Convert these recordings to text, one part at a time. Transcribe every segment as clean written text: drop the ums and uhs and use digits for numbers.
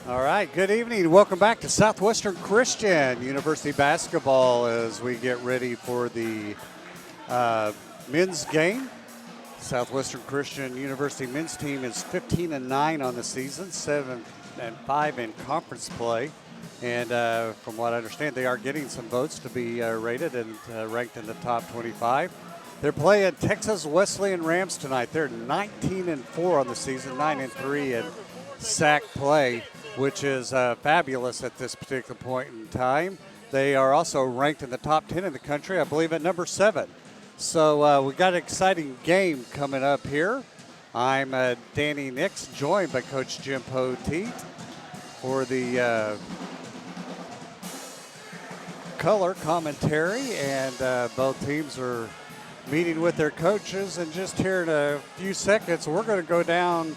All right, good evening. Welcome back to Southwestern Christian University basketball as we get ready for the men's game. Southwestern Christian University men's team is 15-9 on the season, 7-5 in conference play. And from what I understand, they are getting some votes to be rated and ranked in the top 25. They're playing Texas Wesleyan Rams tonight. They're 19-4 on the season, 9-3 in sack play, which is fabulous at this particular point in time. They are also ranked in the top 10 in the country, I believe, at number 7. So we got an exciting game coming up here. I'm Danny Nix, joined by Coach Jim Poteet for the color commentary, and both teams are meeting with their coaches. And just here in a few seconds, we're going to go down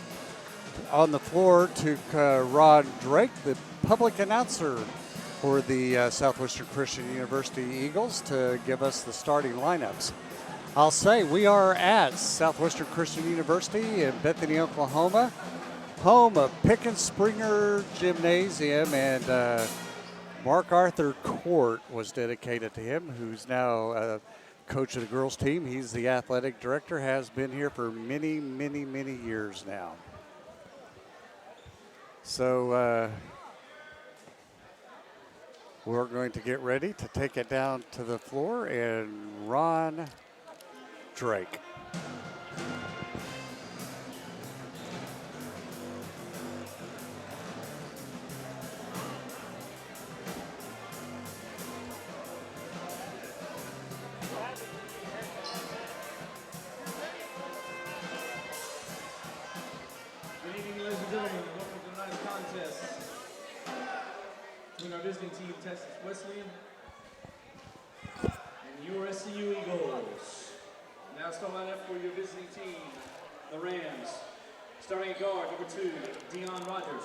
on the floor to Ron Drake, the public announcer for the Southwestern Christian University Eagles, to give us the starting lineups. I'll say we are at Southwestern Christian University in Bethany, Oklahoma, home of Pickens Springer Gymnasium, and Mark Arthur Court was dedicated to him, who's now coach of the girls team. He's the athletic director, has been here for many, many, many years now. So we're going to get ready to take it down to the floor, and Ron Drake. Good evening, ladies and gentlemen. Welcome to tonight's contest between our visiting team, Texas Wesleyan, and your SCU Eagles. Now start line up for your visiting team, the Rams. Starting at guard, number 2, Dion Rogers.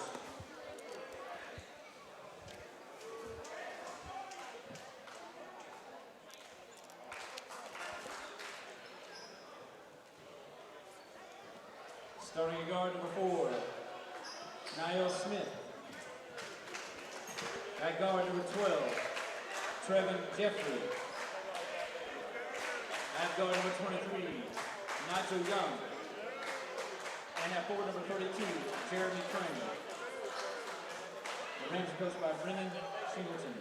Starting at guard, number 4, Niall Smith. At guard, number 12, Trevin Jeffrey. At guard, number 23, Nigel Young. And at forward, number 32, Jeremy Crane. The Rams are coached by Brennan Singleton.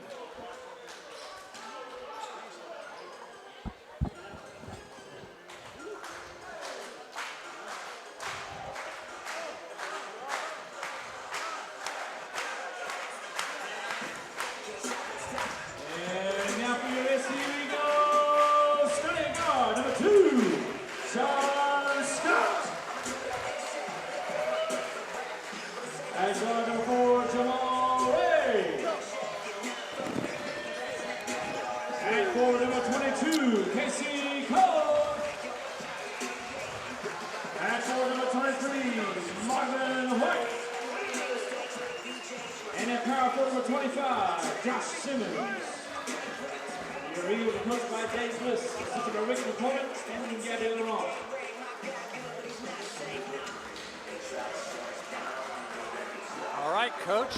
All right, Coach.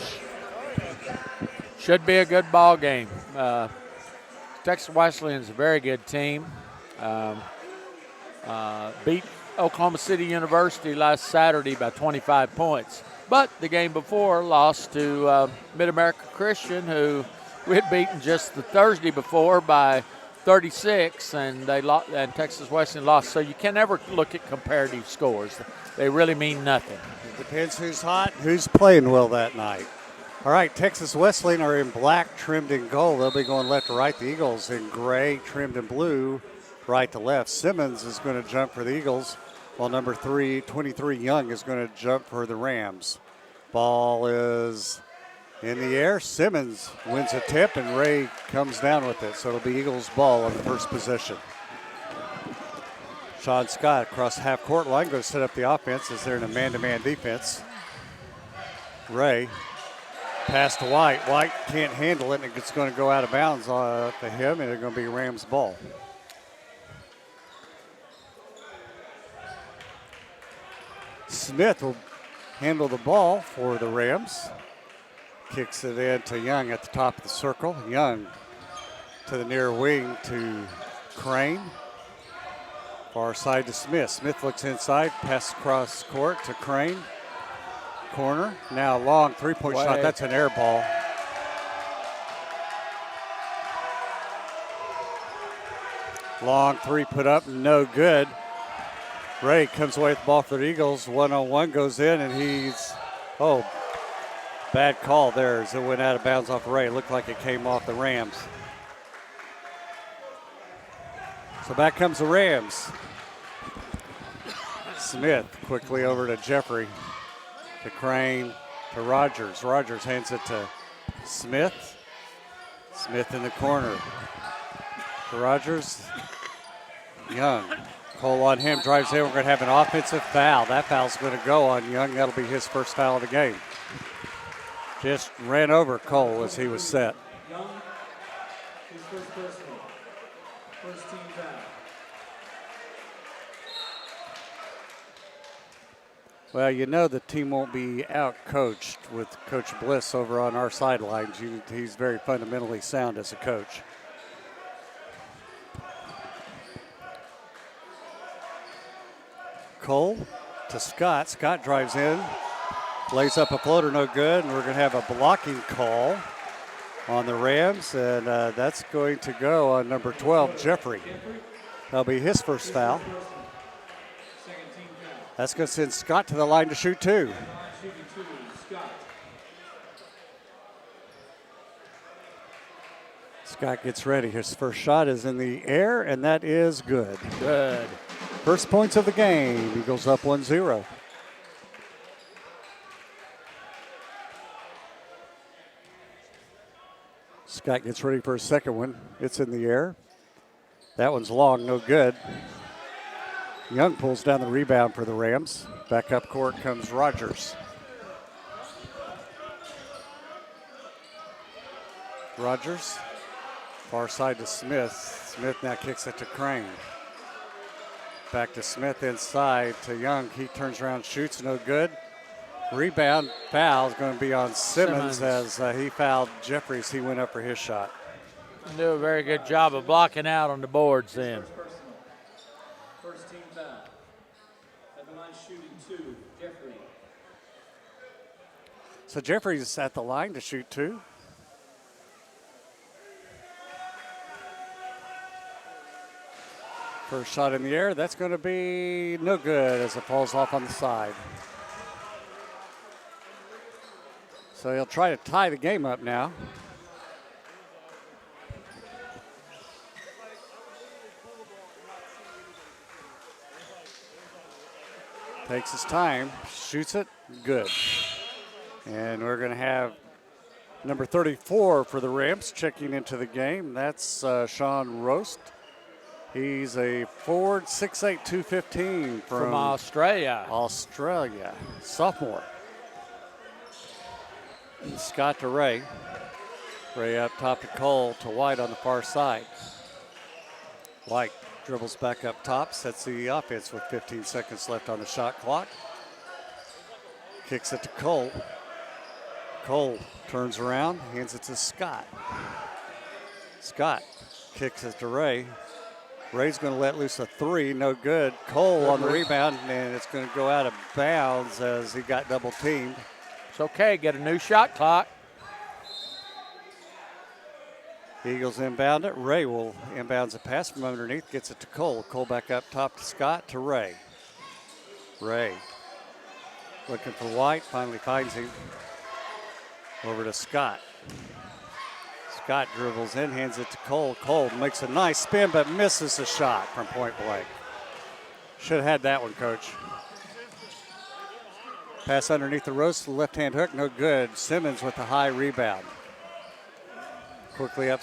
Should be a good ball game. Texas Wesleyan is a very good team. Beat Oklahoma City University last Saturday by 25 points. But the game before lost to Mid-America Christian, who we had beaten just the Thursday before by 36, and and Texas Wesleyan lost. So you can never look at comparative scores. They really mean nothing. It depends who's hot, who's playing well that night. All right, Texas Wesleyan are in black, trimmed in gold. They'll be going left to right. The Eagles in gray, trimmed in blue, right to left. Simmons is going to jump for the Eagles, while number 23 Young is going to jump for the Rams. Ball is in the air. Simmons wins a tip, and Ray comes down with it. So it'll be Eagles ball on the first possession. Sean Scott across half court line going to set up the offense as they're in a man-to-man defense. Ray pass to White. White can't handle it, and it's going to go out of bounds to him, and it's going to be Rams ball. Smith will handle the ball for the Rams. Kicks it in to Young at the top of the circle. Young to the near wing to Crane. Far side to Smith. Smith looks inside, pass across court to Crane. Corner. Now long three-point shot. That's an air ball. Long three put up, no good. Ray comes away with the ball for the Eagles. One-on-one goes in, and he's, bad call there as it went out of bounds off Ray. It looked like it came off the Rams. So back comes the Rams. Smith quickly over to Jeffrey, to Crane, to Rogers. Rogers hands it to Smith. Smith in the corner. To Rogers. Young. Cole on him, drives in. We're going to have an offensive foul. That foul's going to go on Young. That'll be his first foul of the game. Just ran over Cole as he was set. Young, his first personal. First team foul. Well, you know the team won't be out-coached with Coach Bliss over on our sidelines. He's very fundamentally sound as a coach. Cole to Scott. Scott drives in, lays up a floater, no good, and we're going to have a blocking call on the Rams, and that's going to go on number 12, Jeffrey. That'll be his first foul. That's going to send Scott to the line to shoot two. Scott gets ready. His first shot is in the air, and that is good. Good. First points of the game. Eagles up 1-0. Scott gets ready for his second one. It's in the air. That one's long, no good. Young pulls down the rebound for the Rams. Back up court comes Rogers. Rogers, far side to Smith. Smith now kicks it to Crane. Back to Smith inside to Young. He turns around, shoots, no good. Rebound foul is going to be on Simmons as he fouled Jeffries. He went up for his shot. Do a very good job of blocking out on the boards then. First team foul. At the line shooting two, Jeffrey. So Jeffries at the line to shoot two. First shot in the air, that's going to be no good as it falls off on the side. So he'll try to tie the game up now. Takes his time, shoots it, good. And we're going to have number 34 for the Rams checking into the game. That's Sean Roast. He's a forward, 6'8", 215 from Australia. Sophomore. Scott to Ray. Ray up top to Cole, to White on the far side. White dribbles back up top, sets the offense with 15 seconds left on the shot clock. Kicks it to Cole. Cole turns around, hands it to Scott. Scott kicks it to Ray. Ray's going to let loose a three, no good. Cole on the rebound, and it's going to go out of bounds as he got double teamed. It's okay, get a new shot clock. Eagles inbound it. Ray will inbounds a pass from underneath, gets it to Cole. Cole back up top to Scott, to Ray. Ray looking for White, finally finds him. Over to Scott. Scott dribbles in, hands it to Cole. Cole makes a nice spin, but misses the shot from point blank. Should have had that one, Coach. Pass underneath the roast, left-hand hook, no good. Simmons with the high rebound. Quickly up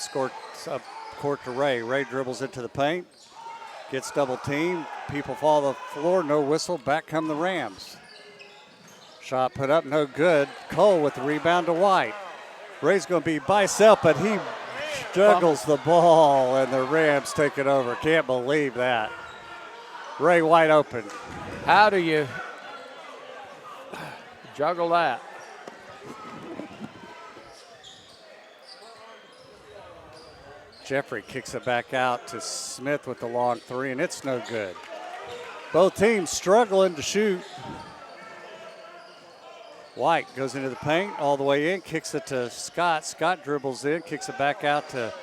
court to Ray. Ray dribbles into the paint, gets double teamed. People fall to the floor, no whistle. Back come the Rams. Shot put up, no good. Cole with the rebound to White. Ray's going to be by himself, but he juggles the ball, and the Rams take it over. Can't believe that. Ray wide open. How do you juggle that? Jeffrey kicks it back out to Smith with the long three, and it's no good. Both teams struggling to shoot. White goes into the paint all the way in, kicks it to Scott. Scott dribbles in, kicks it back out to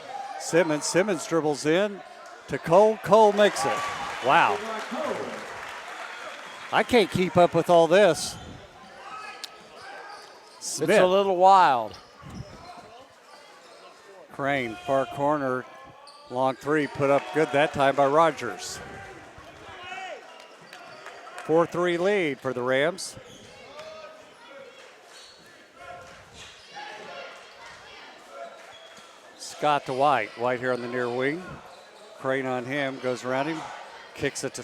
Simmons. Simmons dribbles in to Cole. Cole makes it. Wow. I can't keep up with all this. Smith. It's a little wild. Crane, far corner, long three, put up good that time by Rogers. 4-3 lead for the Rams. Scott to White. White here on the near wing. Crane on him, goes around him, kicks it to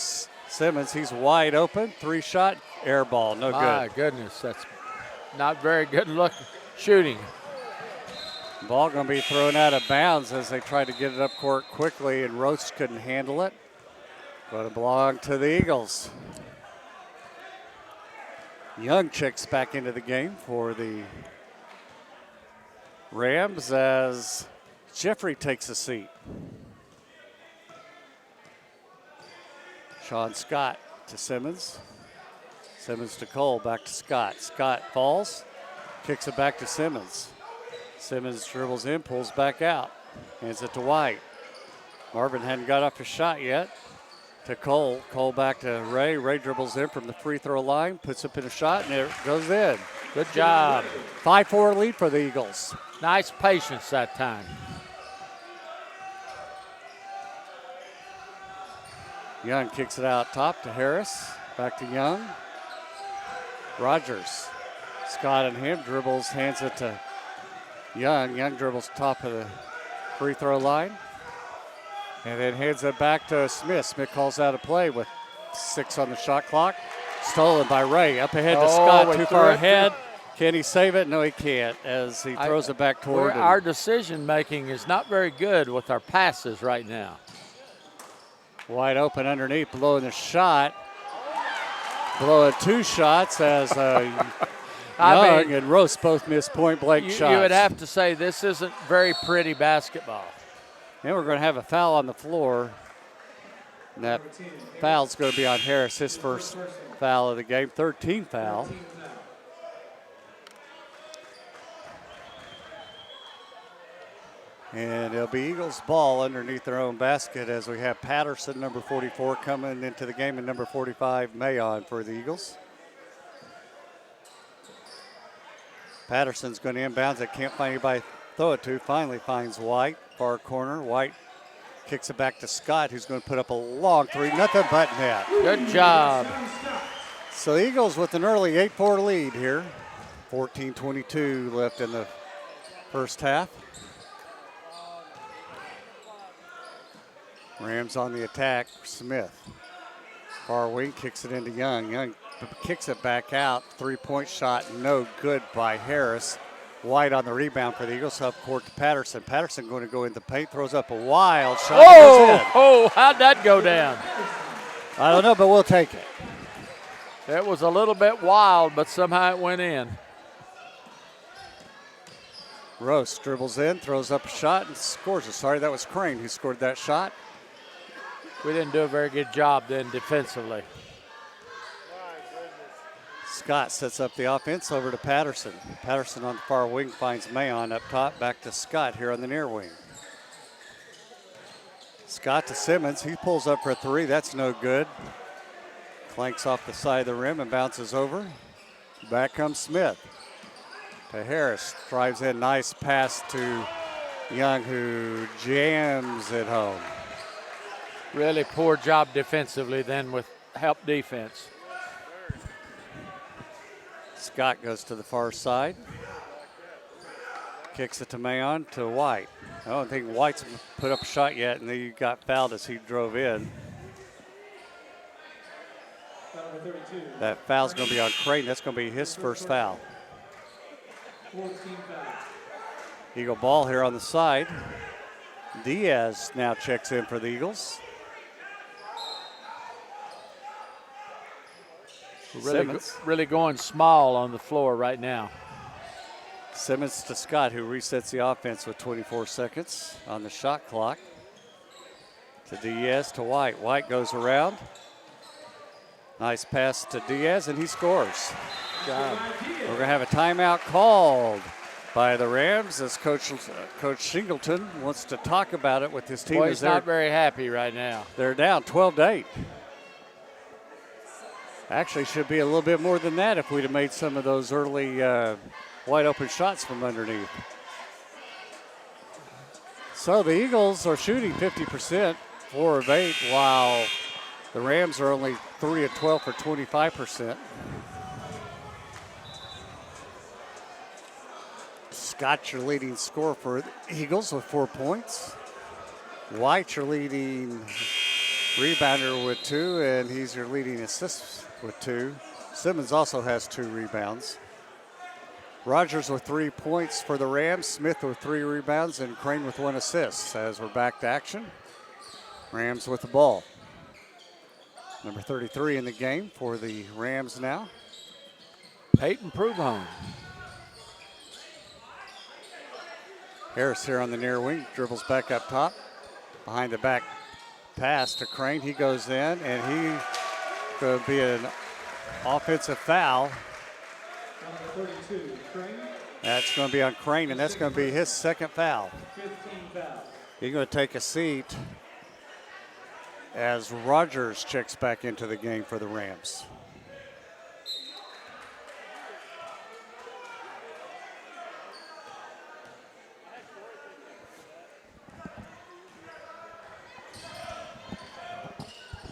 Simmons. He's wide open. 3-shot, air ball, no good. My goodness, that's not very good look shooting. Ball going to be thrown out of bounds as they try to get it up court quickly, and Roach couldn't handle it. But it belonged to the Eagles. Young checks back into the game for the Rams as Jeffrey takes a seat. Sean Scott to Simmons. Simmons to Cole, back to Scott. Scott falls, kicks it back to Simmons. Simmons dribbles in, pulls back out, hands it to White. Marvin hadn't got off his shot yet. To Cole. Cole back to Ray. Ray dribbles in from the free throw line, puts up in a shot, and it goes in. Good job. 5-4 lead for the Eagles. Nice patience that time. Young kicks it out top to Harris. Back to Young. Rogers. Scott and him dribbles, hands it to Young. Young dribbles top of the free throw line. And then hands it back to Smith. Smith calls out a play with 6 on the shot clock. Stolen by Ray. Up ahead to Scott, too far ahead. Can he save it? No, he can't, as he throws it back toward him. Our decision making is not very good with our passes right now. Wide open underneath, blowing the shot. Blowing 2 shots as Young and Roast both missed point-blank shots. You would have to say this isn't very pretty basketball. And we're going to have a foul on the floor. And that foul's going to be on Harris, his first foul of the game, 13th foul. And it'll be Eagles ball underneath their own basket as we have Patterson, number 44, coming into the game, and number 45, Mayon for the Eagles. Patterson's going to inbounds it, can't find anybody to throw it to, finally finds White, far corner. White kicks it back to Scott, who's going to put up a long three, nothing but net. Good job. So the Eagles with an early 8-4 lead here. 14:22 left in the first half. Rams on the attack. Smith. Far wing kicks it into Young. Young kicks it back out. 3-point shot, no good by Harris. White on the rebound for the Eagles. Up court to Patterson. Patterson going to go in the paint. Throws up a wild shot. Oh, how'd that go down? I don't know, but we'll take it. It was a little bit wild, but somehow it went in. Roast dribbles in, throws up a shot, and scores it. Sorry, that was Crane who scored that shot. We didn't do a very good job then defensively. Scott sets up the offense over to Patterson. Patterson on the far wing finds Mayon up top. Back to Scott here on the near wing. Scott to Simmons. He pulls up for a three. That's no good. Clanks off the side of the rim and bounces over. Back comes Smith. To Harris. Drives in. Nice pass to Young, who jams it home. Really poor job defensively then with help defense. Scott goes to the far side. Kicks it to Mayon to White. I don't think White's put up a shot yet, and then he got fouled as he drove in. That foul's going to be on Creighton. That's going to be his first foul. Eagle ball here on the side. Diaz now checks in for the Eagles. Really going small on the floor right now. Simmons to Scott, who resets the offense with 24 seconds on the shot clock. To Diaz to White. White goes around. Nice pass to Diaz, and he scores. Good job. We're going to have a timeout called by the Rams as Coach Singleton wants to talk about it with his team. Boy, he's not very happy right now. They're down 12-8. Actually, should be a little bit more than that if we'd have made some of those early wide open shots from underneath. So the Eagles are shooting 50%, 4 of 8, while the Rams are only 3 of 12 for 25%. Scott, your leading scorer for the Eagles with 4 points. White, your leading rebounder with 2, and he's your leading assist with 2. Simmons also has 2 rebounds. Rogers with 3 points for the Rams, Smith with 3 rebounds, and Crane with 1 assist. As we're back to action, Rams with the ball. Number 33 in the game for the Rams now. Peyton Prudhomme. Harris here on the near wing, dribbles back up top. Behind the back pass to Crane. He goes in, and he's going to be an offensive foul. Number 32, Crane. That's going to be on Crane, and that's going to be his second foul. 15 foul. He's going to take a seat as Rogers checks back into the game for the Rams.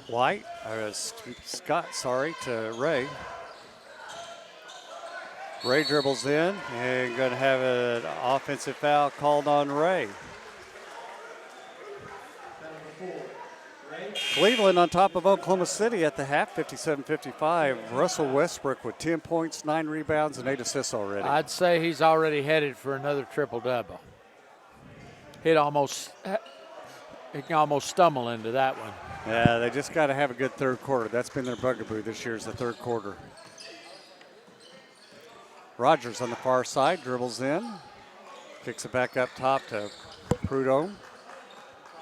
White, or Scott, to Ray. Ray dribbles in and going to have an offensive foul called on Ray. Cleveland on top of Oklahoma City at the half, 57-55. Russell Westbrook with 10 points, 9 rebounds, and 8 assists already. I'd say he's already headed for another triple-double. He can almost stumble into that one. Yeah, they just got to have a good third quarter. That's been their bugaboo this year, is the third quarter. Rogers on the far side, dribbles in, kicks it back up top to Prudhomme.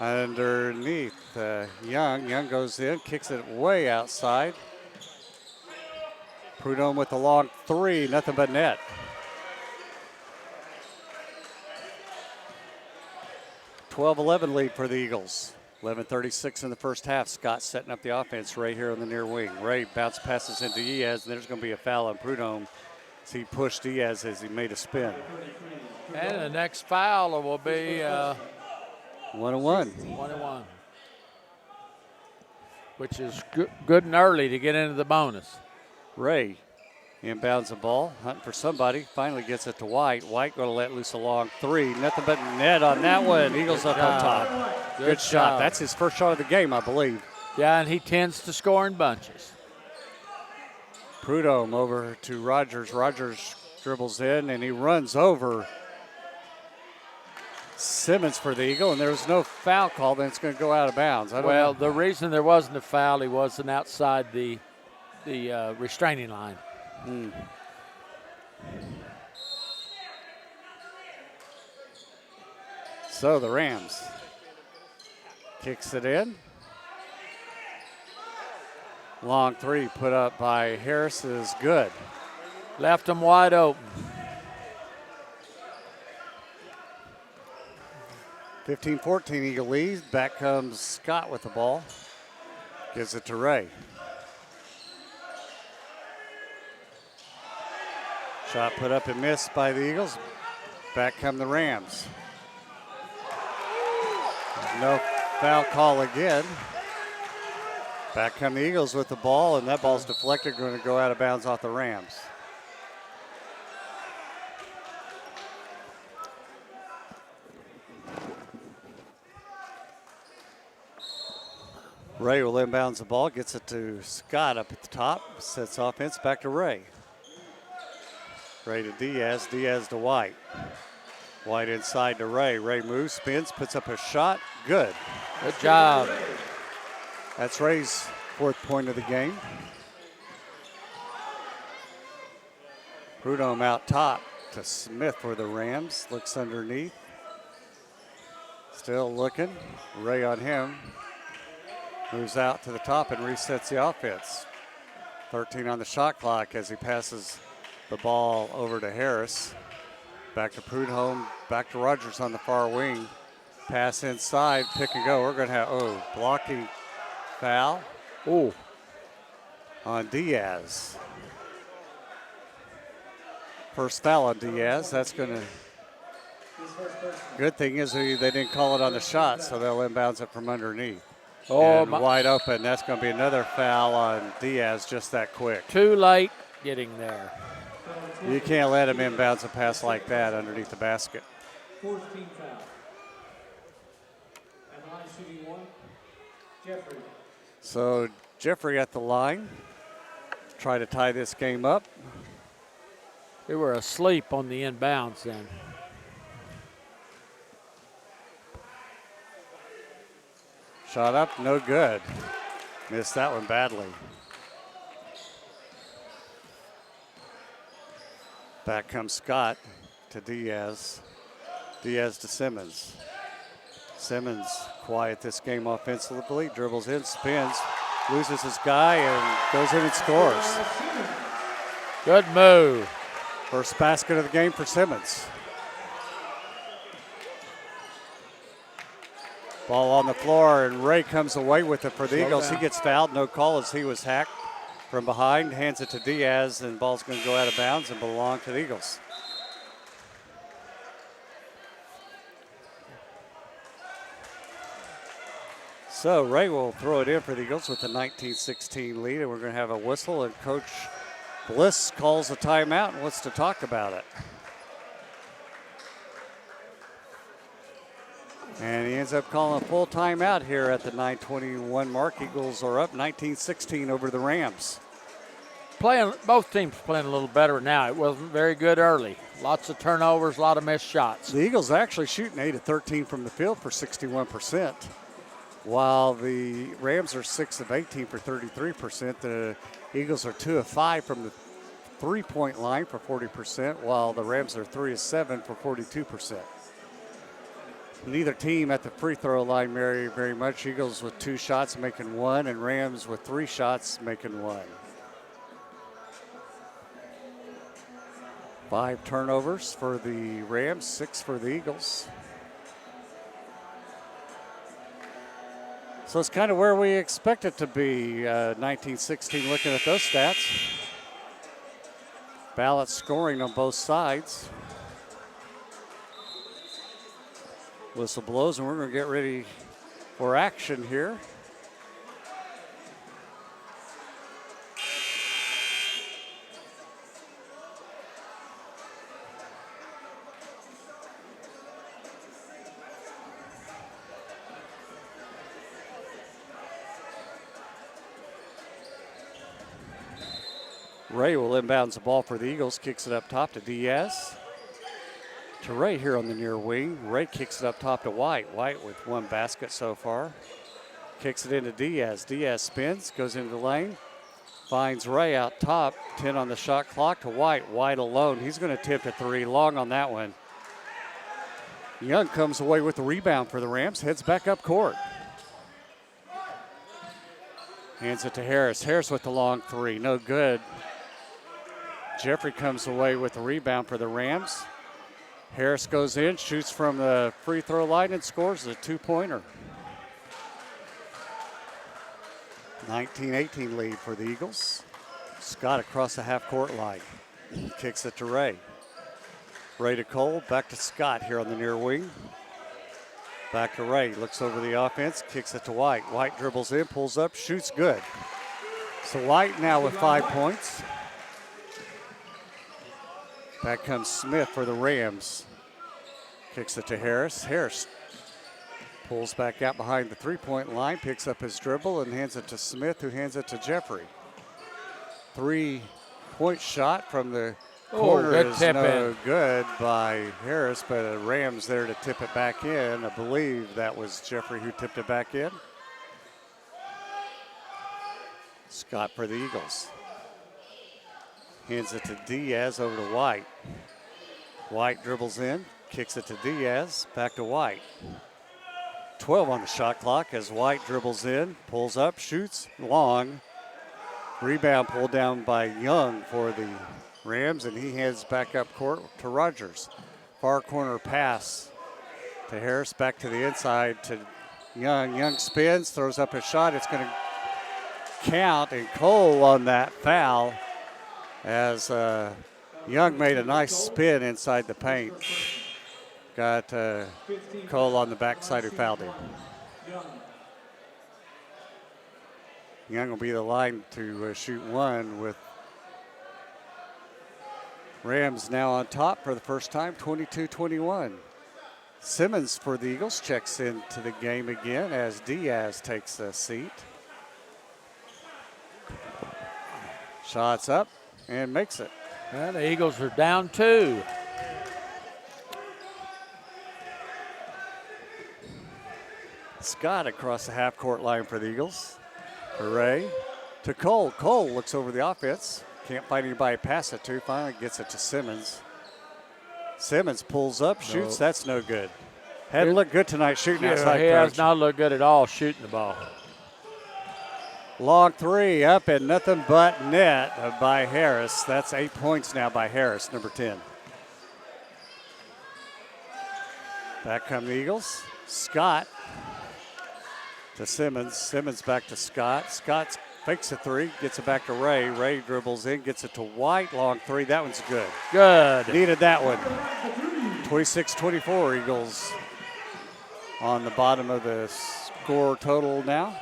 Underneath, Young. Young goes in, kicks it way outside. Prudhomme with the long 3, nothing but net. (12-11) lead for the Eagles. 11:36 in the first half. Scott setting up the offense right here on the near wing. Ray bounce passes into Diaz, and there's going to be a foul on Prudhomme. So he pushed Diaz as he made a spin. And the next foul will be 1-1. 1-1, which is good and early to get into the bonus. Ray inbounds the ball, hunting for somebody. Finally gets it to White. White going to let loose a long 3. Nothing but net on that one. Eagles up on top. Good shot. That's his first shot of the game, I believe. Yeah, and he tends to score in bunches. Prudhomme over to Rogers. Rogers dribbles in, and he runs over Simmons for the Eagle, and there was no foul call, then it's going to go out of bounds. Well, the reason there wasn't a foul, he wasn't outside the restraining line. So the Rams kicks it in. Long 3 put up by Harris is good. Left him wide open. 15-14 Eagle lead. Back comes Scott with the ball. Gives it to Ray. Shot put up and missed by the Eagles. Back come the Rams. No foul call again. Back come the Eagles with the ball, and that ball's deflected, going to go out of bounds off the Rams. Ray will inbounds the ball, gets it to Scott up at the top, sets offense back to Ray. Ray to Diaz, Diaz to White. White inside to Ray. Ray moves, spins, puts up a shot. Good. Good job. That's Ray's 4th point of the game. Prudhomme out top to Smith for the Rams. Looks underneath. Still looking. Ray on him. Moves out to the top and resets the offense. 13 on the shot clock as he passes the ball over to Harris. Back to Prudhomme, back to Rogers on the far wing. Pass inside, pick and go. We're going to have, blocking foul. On Diaz. First foul on Diaz. That's going to, good thing is they didn't call it on the shot, so they'll inbounds it from underneath. And wide open. That's going to be another foul on Diaz just that quick. Too late getting there. You can't let him inbounds a pass like that underneath the basket. 14 foul. And line shooting one, Jeffrey. So Jeffrey at the line. Try to tie this game up. They were asleep on the inbounds then. Shot up, no good. Missed that one badly. Back comes Scott to Diaz. Diaz to Simmons. Simmons quiet this game offensively. Dribbles in, spins, loses his guy, and goes in and scores. Good move. First basket of the game for Simmons. Ball on the floor, and Ray comes away with it for the Eagles. He gets fouled, no call as he was hacked from behind. Hands it to Diaz, and the ball's going to go out of bounds and belong to the Eagles. So Ray will throw it in for the Eagles with a 19-16 lead, and we're going to have a whistle, and Coach Bliss calls a timeout and wants to talk about it. And he ends up calling a full timeout here at the 9:21 mark. Eagles are up 19-16 over the Rams. Both teams playing a little better now. It wasn't very good early. Lots of turnovers, a lot of missed shots. The Eagles actually shooting 8 of 13 from the field for 61%, while the Rams are 6 of 18 for 33%. The Eagles are 2 of 5 from the three-point line for 40%, while the Rams are 3 of 7 for 42%. Neither team at the free throw line very much. Eagles with 2 shots making 1, and Rams with 3 shots making 1. 5 turnovers for the Rams, 6 for the Eagles. So it's kind of where we expect it to be, 19-16 looking at those stats. Balanced scoring on both sides. Whistle blows, and we're going to get ready for action here. Ray will inbounds the ball for the Eagles, kicks it up top to Diaz. To Ray here on the near wing. Ray kicks it up top to White. White with 1 basket so far. Kicks it into Diaz. Diaz spins, goes into the lane. Finds Ray out top. 10 on the shot clock to White. White alone. He's going to tip to 3. Long on that one. Young comes away with the rebound for the Rams. Heads back up court. Hands it to Harris. Harris with the long 3. No good. Jeffrey comes away with the rebound for the Rams. Harris goes in, shoots from the free throw line, and scores a 2-pointer. 19-18 lead for the Eagles. Scott across the half-court line. Kicks it to Ray. Ray to Cole, back to Scott here on the near wing. Back to Ray, looks over the offense, kicks it to White. White dribbles in, pulls up, shoots good. So White now with 5 points. Back comes Smith for the Rams. Kicks it to Harris. Harris pulls back out behind the 3-point line, picks up his dribble and hands it to Smith, who hands it to Jeffrey. 3-point shot from the corner is no good by Harris, but the Rams there to tip it back in. I believe that was Jeffrey who tipped it back in. Scott for the Eagles. Hands it to Diaz over to White. White dribbles in, kicks it to Diaz, back to White. 12 on the shot clock as White dribbles in, pulls up, shoots, long. Rebound pulled down by Young for the Rams, and he heads back up court to Rogers. Far corner pass to Harris, back to the inside to Young. Young spins, throws up a shot. It's going to count, and Cole on that foul as Young made a nice spin inside the paint. Got Cole on the backside who fouled him. Young will be the line to shoot one with Rams now on top for the first time, 22-21. Simmons for the Eagles checks into the game again as Diaz takes a seat. Shots up and makes it. Well, the Eagles are down 2. Scott across the half-court line for the Eagles. Hooray. To Cole. Cole looks over the offense. Can't find anybody to pass it to. Finally gets it to Simmons. Simmons pulls up, shoots. No. That's no good. Hadn't looked good tonight shooting outside, He Coach. has not looked good at all shooting the ball. Long three up and nothing but net by Harris. That's 8 points now by Harris, number 10. Back come the Eagles. Scott to Simmons. Simmons back to Scott. Scott fakes a three, gets it back to Ray. Ray dribbles in, gets it to White. Long three. That one's good. Good. Needed that one. 26-24 Eagles on the bottom of the score total now.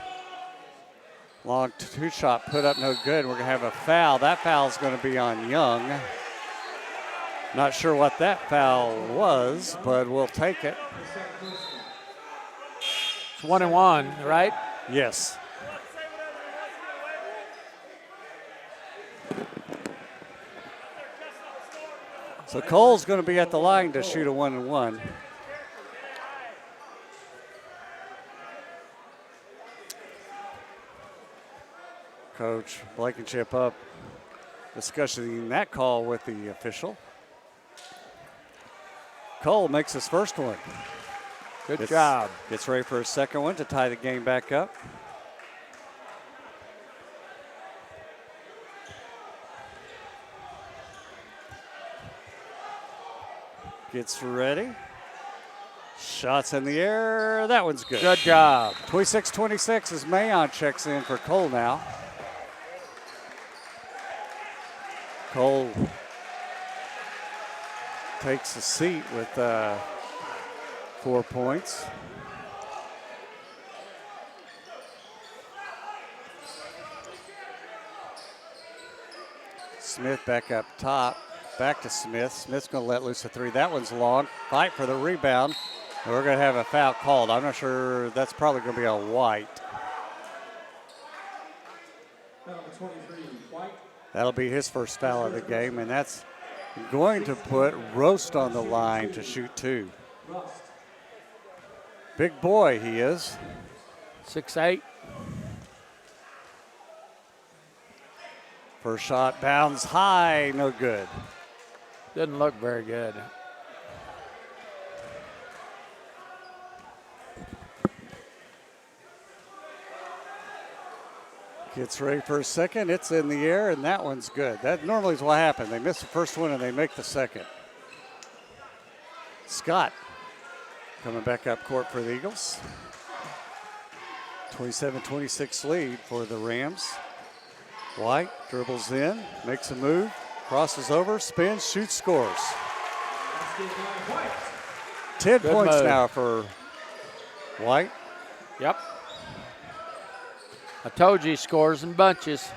Long two-shot put up no good. We're going to have a foul. That foul's going to be on Young. Not sure what that foul was, but we'll take it. It's 1-1, right? Yes. So Cole's going to be at the line to shoot a 1-and-1. Coach Blankenship up, discussing that call with the official. Cole makes his first one. Good job. Gets ready for his second one to tie the game back up. Gets ready. Shots in the air. That one's good. Good job. 26-26 as Mayon checks in for Cole now. Cole takes a seat with 4 points. Smith back up top. Back to Smith. Smith's going to let loose a three. That one's long. Fight for the rebound. And we're going to have a foul called. I'm not sure. That's probably going to be a White. Number 23, White. That'll be his first foul of the game, and that's going to put Roast on the line to shoot two. Big boy he is. 6'8". First shot bounds high, no good. Didn't look very good. Gets ready for a second. It's in the air, and that one's good. That normally is what happens. They miss the first one, and they make the second. Scott coming back up court for the Eagles. 27-26 lead for the Rams. White dribbles in, makes a move, crosses over, spins, shoots, scores. 10 Good points move. now for White. Yep. I told you he scores in bunches.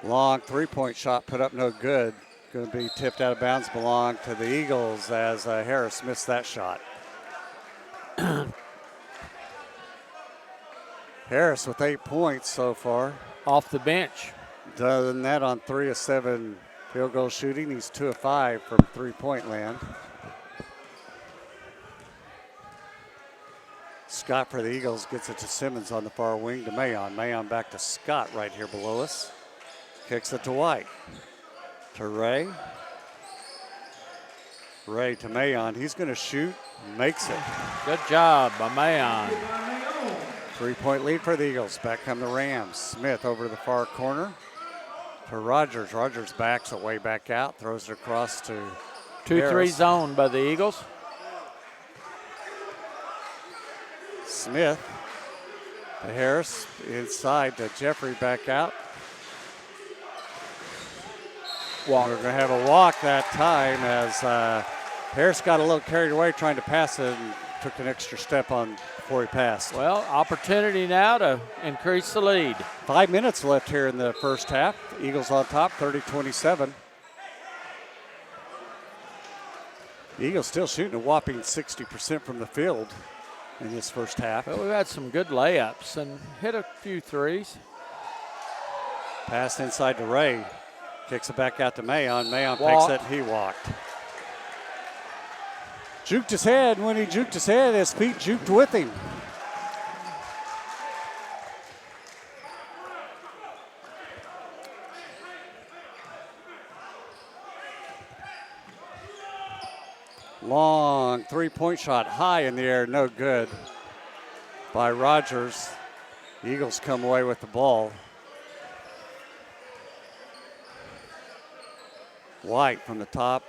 Long three-point shot put up no good. Going to be tipped out of bounds, belong to the Eagles as Harris missed that shot. Harris with 8 points so far. Off the bench. Done that on 3 of 7 field goal shooting. He's 2 of 5 from three-point land. Scott for the Eagles gets it to Simmons on the far wing to Mayon. Mayon back to Scott right here below us. Kicks it to White. To Ray. Ray to Mayon. He's going to shoot, makes it. Good job by Mayon. 3-point lead for the Eagles. Back come the Rams. Smith over to the far corner to Rogers. Rogers backs it way back out, throws it across to 2-3 zone by the Eagles. Smith to Harris, inside to Jeffrey, back out. We're going to have a walk that time as Harris got a little carried away trying to pass it and took an extra step on before he passed. Well, opportunity now to increase the lead. 5 minutes left here in the first half. Eagles on top, 30-27. The Eagles still shooting a whopping 60% from the field in this first half. Well, we've had some good layups and hit a few threes. Pass inside to Ray. Kicks it back out to Mayon. Mayon Walk. picks it. He walked. Juked his head. When he juked his head, his feet juked with him. Long three-point shot, high in the air, no good by Rogers. The Eagles come away with the ball. White from the top,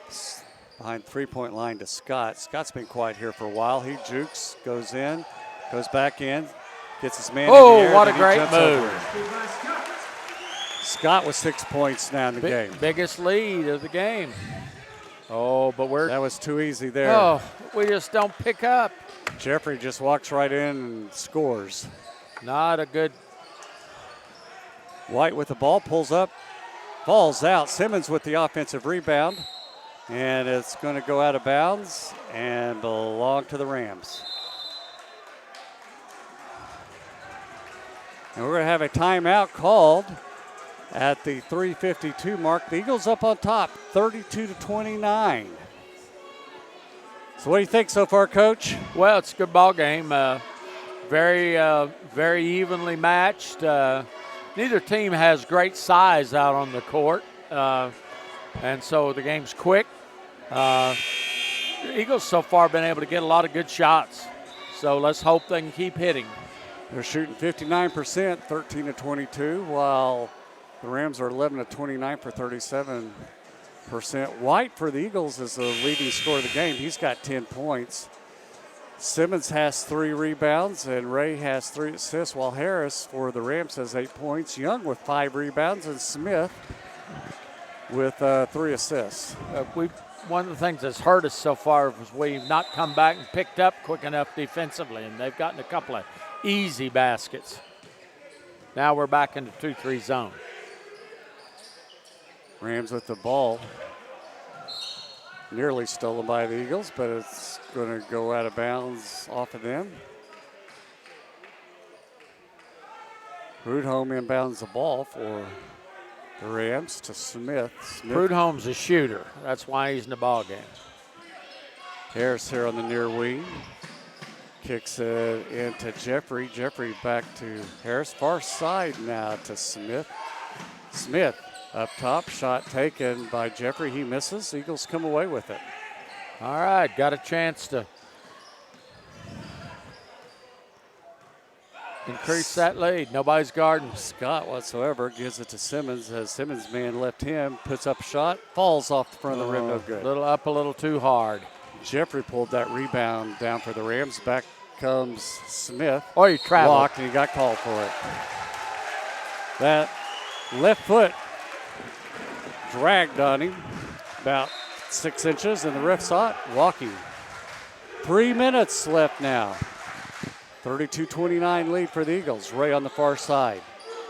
behind three-point line to Scott. Scott's been quiet here for a while. He jukes, goes in, goes back in, gets his man in the air. Oh, what a then he great jumps over move. him. Scott with 6 points now in the game. Biggest lead of the game. Oh, but That was too easy there. Oh, we just don't pick up. Jeffrey just walks right in and scores. Not a good. White with the ball, pulls up, falls out. Simmons with the offensive rebound, and it's going to go out of bounds and belong to the Rams. And we're going to have a timeout called at the 3:52 mark. The Eagles up on top, 32-29. So what do you think so far, Coach? Well, it's a good ball game. Very evenly matched. Neither team has great size out on the court, and so the game's quick. The Eagles so far been able to get a lot of good shots, so let's hope they can keep hitting. They're shooting 59%, 13-22, while the Rams are 11-29 for 37%. White for the Eagles is the leading scorer of the game. He's got 10 points. Simmons has 3 rebounds, and Ray has 3 assists, while Harris for the Rams has 8 points. Young with 5 rebounds, and Smith with 3 assists. One of the things that's hurt us so far was we've not come back and picked up quick enough defensively, and they've gotten a couple of easy baskets. Now we're back into 2-3 zone. Rams with the ball. Nearly stolen by the Eagles, but it's going to go out of bounds off of them. Prudhomme inbounds the ball for the Rams to Smith. Prudhomme's a shooter. That's why he's in the ball game. Harris here on the near wing. Kicks it into Jeffrey. Jeffrey back to Harris. Far side now to Smith. Smith up top. Shot taken by Jeffrey. He misses. Eagles come away with it. All right. Got a chance to increase that lead. Nobody's guarding. Scott whatsoever gives it to Simmons as Simmons' man left him. Puts up a shot. Falls off the front of the rim. No good. A little too hard. Jeffrey pulled that rebound down for the Rams. Back comes Smith. Oh, he traveled. Blocked, and he got called for it. That left foot dragged on him about 6 inches, and the ref saw it, walking. 3 minutes left now. 32-29 lead for the Eagles. Ray on the far side.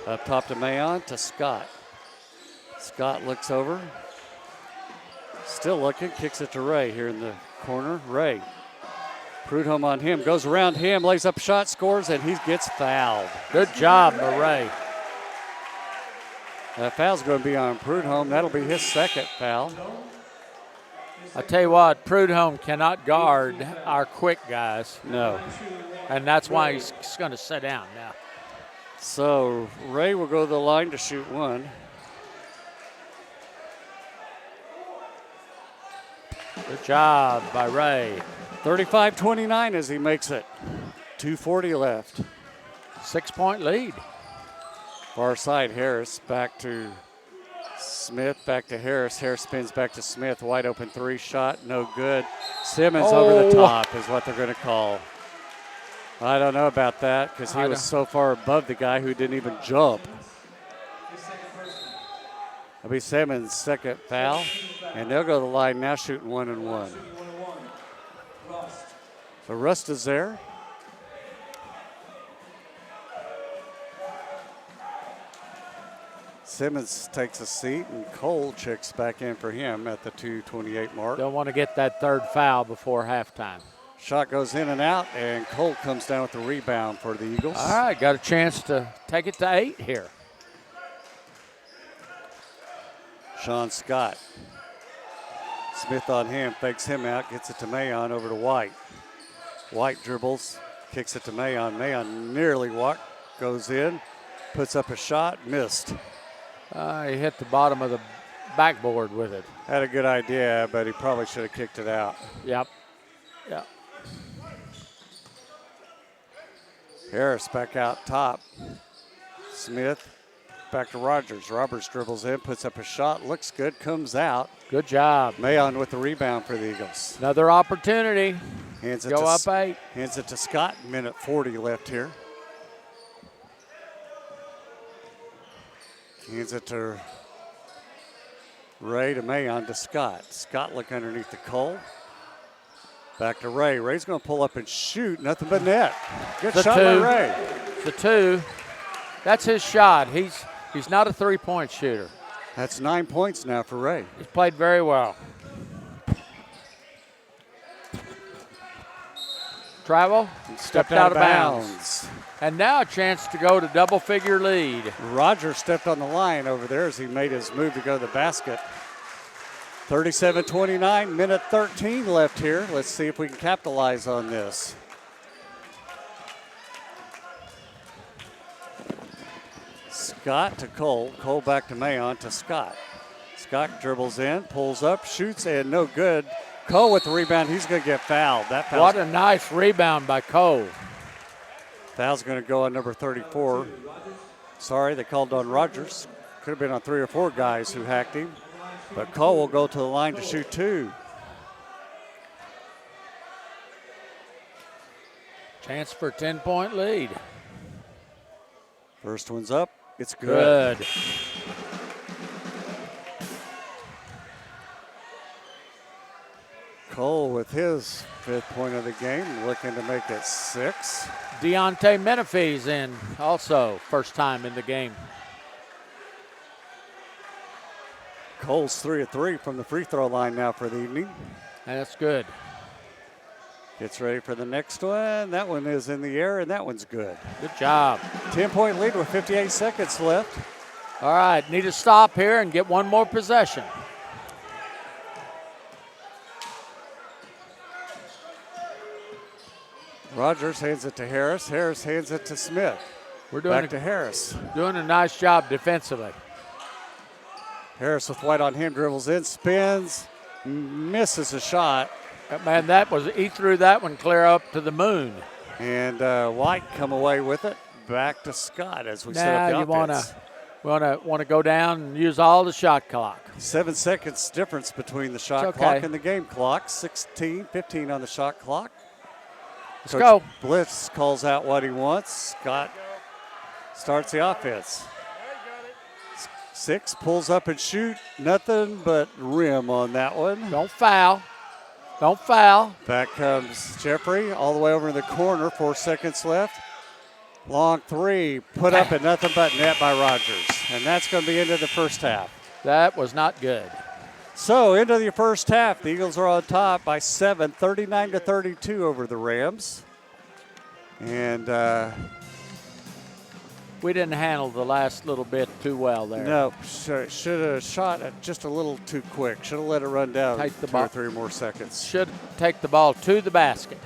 Up top to Mayon to Scott. Scott looks over. Still looking, kicks it to Ray here in the corner. Ray. Prudhomme on him, goes around him, lays up a shot, scores, and he gets fouled. Good job by Ray. That foul's going to be on Prudhomme. That'll be his second foul. I tell you what, Prudhomme cannot guard our quick guys. No. And that's why he's going to sit down now. So Ray will go to the line to shoot one. Good job by Ray. 35-29 as he makes it. 2:40 left. 6-point lead. Far side, Harris back to Smith, back to Harris. Harris spins back to Smith. Wide open three shot, no good. Simmons over the top is what they're going to call. I don't know about that because he was so far above the guy who didn't even jump. It'll be Simmons' second foul, and they'll go to the line now shooting 1-1. So Rust is there. Simmons takes a seat, and Cole checks back in for him at the 2:28 mark. Don't want to get that third foul before halftime. Shot goes in and out, and Cole comes down with the rebound for the Eagles. All right, got a chance to take it to 8 here. Sean Scott. Smith on him, fakes him out, gets it to Mayon over to White. White dribbles, kicks it to Mayon. Mayon nearly walked, goes in, puts up a shot, missed. He hit the bottom of the backboard with it. Had a good idea, but he probably should have kicked it out. Yep. Harris back out top. Smith back to Rogers. Roberts dribbles in, puts up a shot, looks good, comes out. Good job. Mayon with the rebound for the Eagles. Another opportunity. Hands it Go up 8. Hands it to Scott. Minute 40 left here. Hands it to Ray to Mayon to Scott. Scott look underneath the Cole. Back to Ray. Ray's going to pull up and shoot. Nothing but net. Good shot by Ray. The 2. That's his shot. He's not a three-point shooter. That's 9 points now for Ray. He's played very well. Travel. Stepped out of bounds. And now a chance to go to double-figure lead. Rogers stepped on the line over there as he made his move to go to the basket. 37-29, minute 13 left here. Let's see if we can capitalize on this. Scott to Cole. Cole back to Mayon to Scott. Scott dribbles in, pulls up, shoots, and no good. Cole with the rebound. He's going to get fouled. What a nice rebound by Cole. Foul's going to go on number 34. Sorry, they called on Rogers. Could have been on 3 or 4 guys who hacked him. But Cole will go to the line to shoot 2. Chance for a 10-point lead. First one's up. It's good. Cole with his 5th point of the game, looking to make it 6. Deontay Menifee's in also, first time in the game. Cole's 3 of 3 from the free throw line now for the evening. And that's good. Gets ready for the next one. That one is in the air, and that one's good. Good job. 10-point lead with 58 seconds left. All right, need to stop here and get one more possession. Rogers hands it to Harris. Harris hands it to Smith. We're doing back to Harris. Doing a nice job defensively. Harris with White on him, dribbles in, spins, misses a shot. Man, he threw that one clear up to the moon. And White come away with it. Back to Scott as we set up the offense. Want to go down and use all the shot clock. 7 seconds difference between the shot clock and the game clock. 15 on the shot clock. Let's go. Blitz calls out what he wants. Scott starts the offense. 6, pulls up and shoot. Nothing but rim on that one. Don't foul. Don't foul. Back comes Jeffrey all the way over in the corner. 4 seconds left. Long 3, put up and nothing but net by Rogers. And that's going to be into the first half. That was not good. So into the first half, the Eagles are on top by 7, 39-32 over the Rams. And we didn't handle the last little bit too well there. No, should have shot it just a little too quick. Should have let it run down 2 or 3 more seconds. Should take the ball to the basket.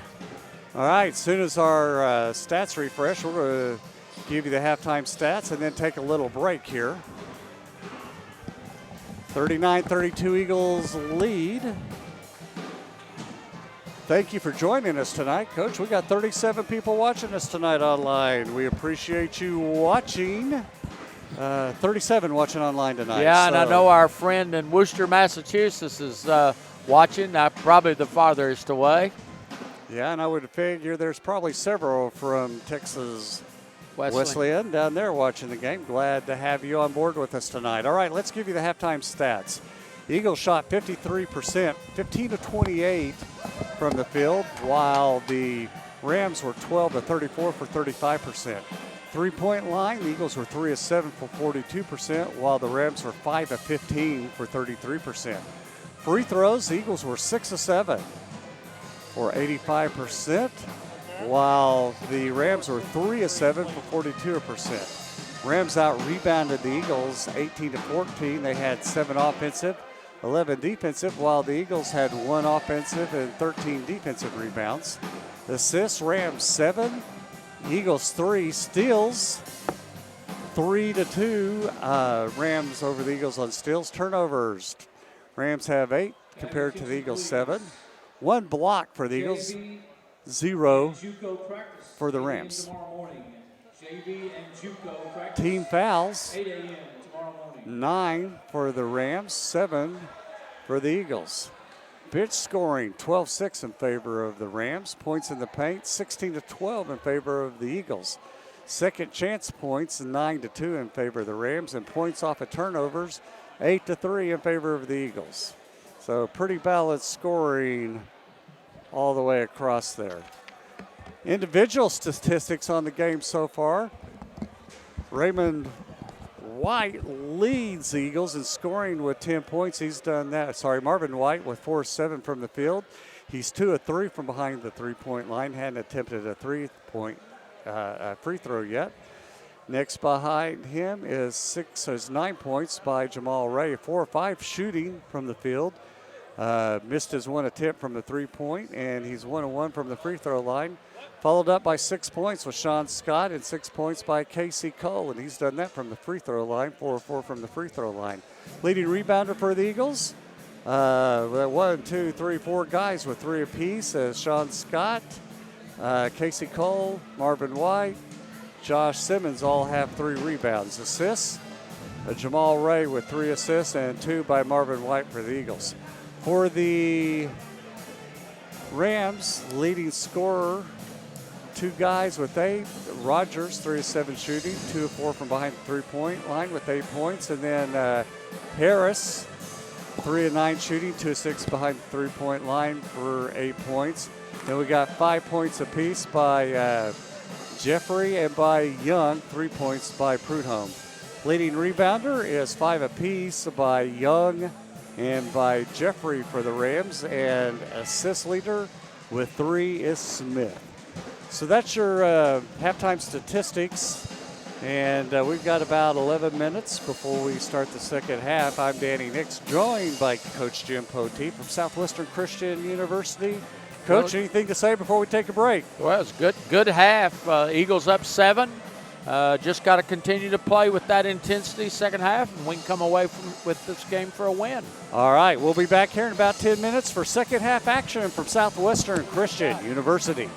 All right, as soon as our stats refresh, we're going to give you the halftime stats and then take a little break here. 39-32 Eagles lead. thank you for joining us tonight, Coach. We got 37 people watching us tonight online. We appreciate you watching. 37 watching online tonight. Yeah, and I know our friend in Worcester, Massachusetts is watching, probably the farthest away. Yeah, and I would figure there's probably several from Texas Wesleyan down there watching the game. Glad to have you on board with us tonight. All right, let's give you the halftime stats. The Eagles shot 53%, 15 to 28 from the field, while the Rams were 12 to 34 for 35%. Three-point line, the Eagles were 3 of 7 for 42%, while the Rams were 5 of 15 for 33%. Free throws, the Eagles were 6 of 7 for 85%, while the Rams were 3 of 7 for 42%. Rams out-rebounded the Eagles 18 to 14. They had 7 offensive, 11 defensive, while the Eagles had 1 offensive and 13 defensive rebounds. Assists, Rams 7, Eagles 3. Steals 3 to 2. Rams over the Eagles on steals. Turnovers, Rams have 8 compared to the Eagles 7. 1 block for the Eagles, 0 for the Rams. Team fouls, 9 for the Rams, 7 for the Eagles. Bench scoring, 12-6 in favor of the Rams. Points in the paint, 16 to 12 in favor of the Eagles. Second chance points, 9 to 2 in favor of the Rams. And points off of turnovers, 8 to 3 in favor of the Eagles. So pretty balanced scoring all the way across there. Individual statistics on the game so far. Raymond White leads the Eagles in scoring with 10 points. He's done that. Marvin White with 4 of 7 from the field. He's 2 of 3 from behind the three-point line. Hadn't attempted a three-point free throw yet. Next behind him is 9 points by Jamal Ray. 4 or 5 shooting from the field. Missed his 1 attempt from the three-point, and he's 1 of 1 from the free throw line. Followed up by 6 points with Sean Scott and 6 points by Casey Cole, and he's done that from the free throw line, 4 of 4 from the free throw line. Leading rebounder for the Eagles, 1, 2, 3, 4 guys with 3 apiece. Sean Scott, Casey Cole, Marvin White, Josh Simmons all have 3 rebounds. Assists, Jamal Ray with 3 assists and 2 by Marvin White for the Eagles. For the Rams, leading scorer, 2 guys with 8. Rogers, 3 of 7 shooting, 2 of 4 from behind the three-point line with 8 points. And then Harris, 3 of 9 shooting, 2 of 6 behind the three-point line for 8 points. Then we got 5 points apiece by Jeffrey and by Young, 3 points by Prudhomme. Leading rebounder is 5 apiece by Young and by Jeffrey for the Rams. And assist leader with 3 is Smith. So that's your halftime statistics, and we've got about 11 minutes before we start the second half. I'm Danny Nix, joined by Coach Jim Poteet from Southwestern Christian University. Coach, anything to say before we take a break? Well, it's good half. Eagles up 7. Just got to continue to play with that intensity second half, and we can come away with this game for a win. All right, we'll be back here in about 10 minutes for second half action from Southwestern Christian University.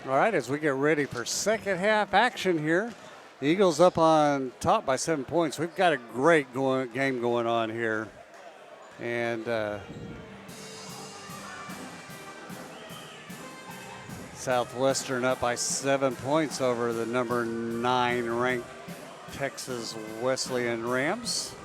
All right, as we get ready for second half action here, the Eagles up on top by 7 points. We've got a great game going on here. And Southwestern up by 7 points over the number 9 ranked Texas Wesleyan Rams.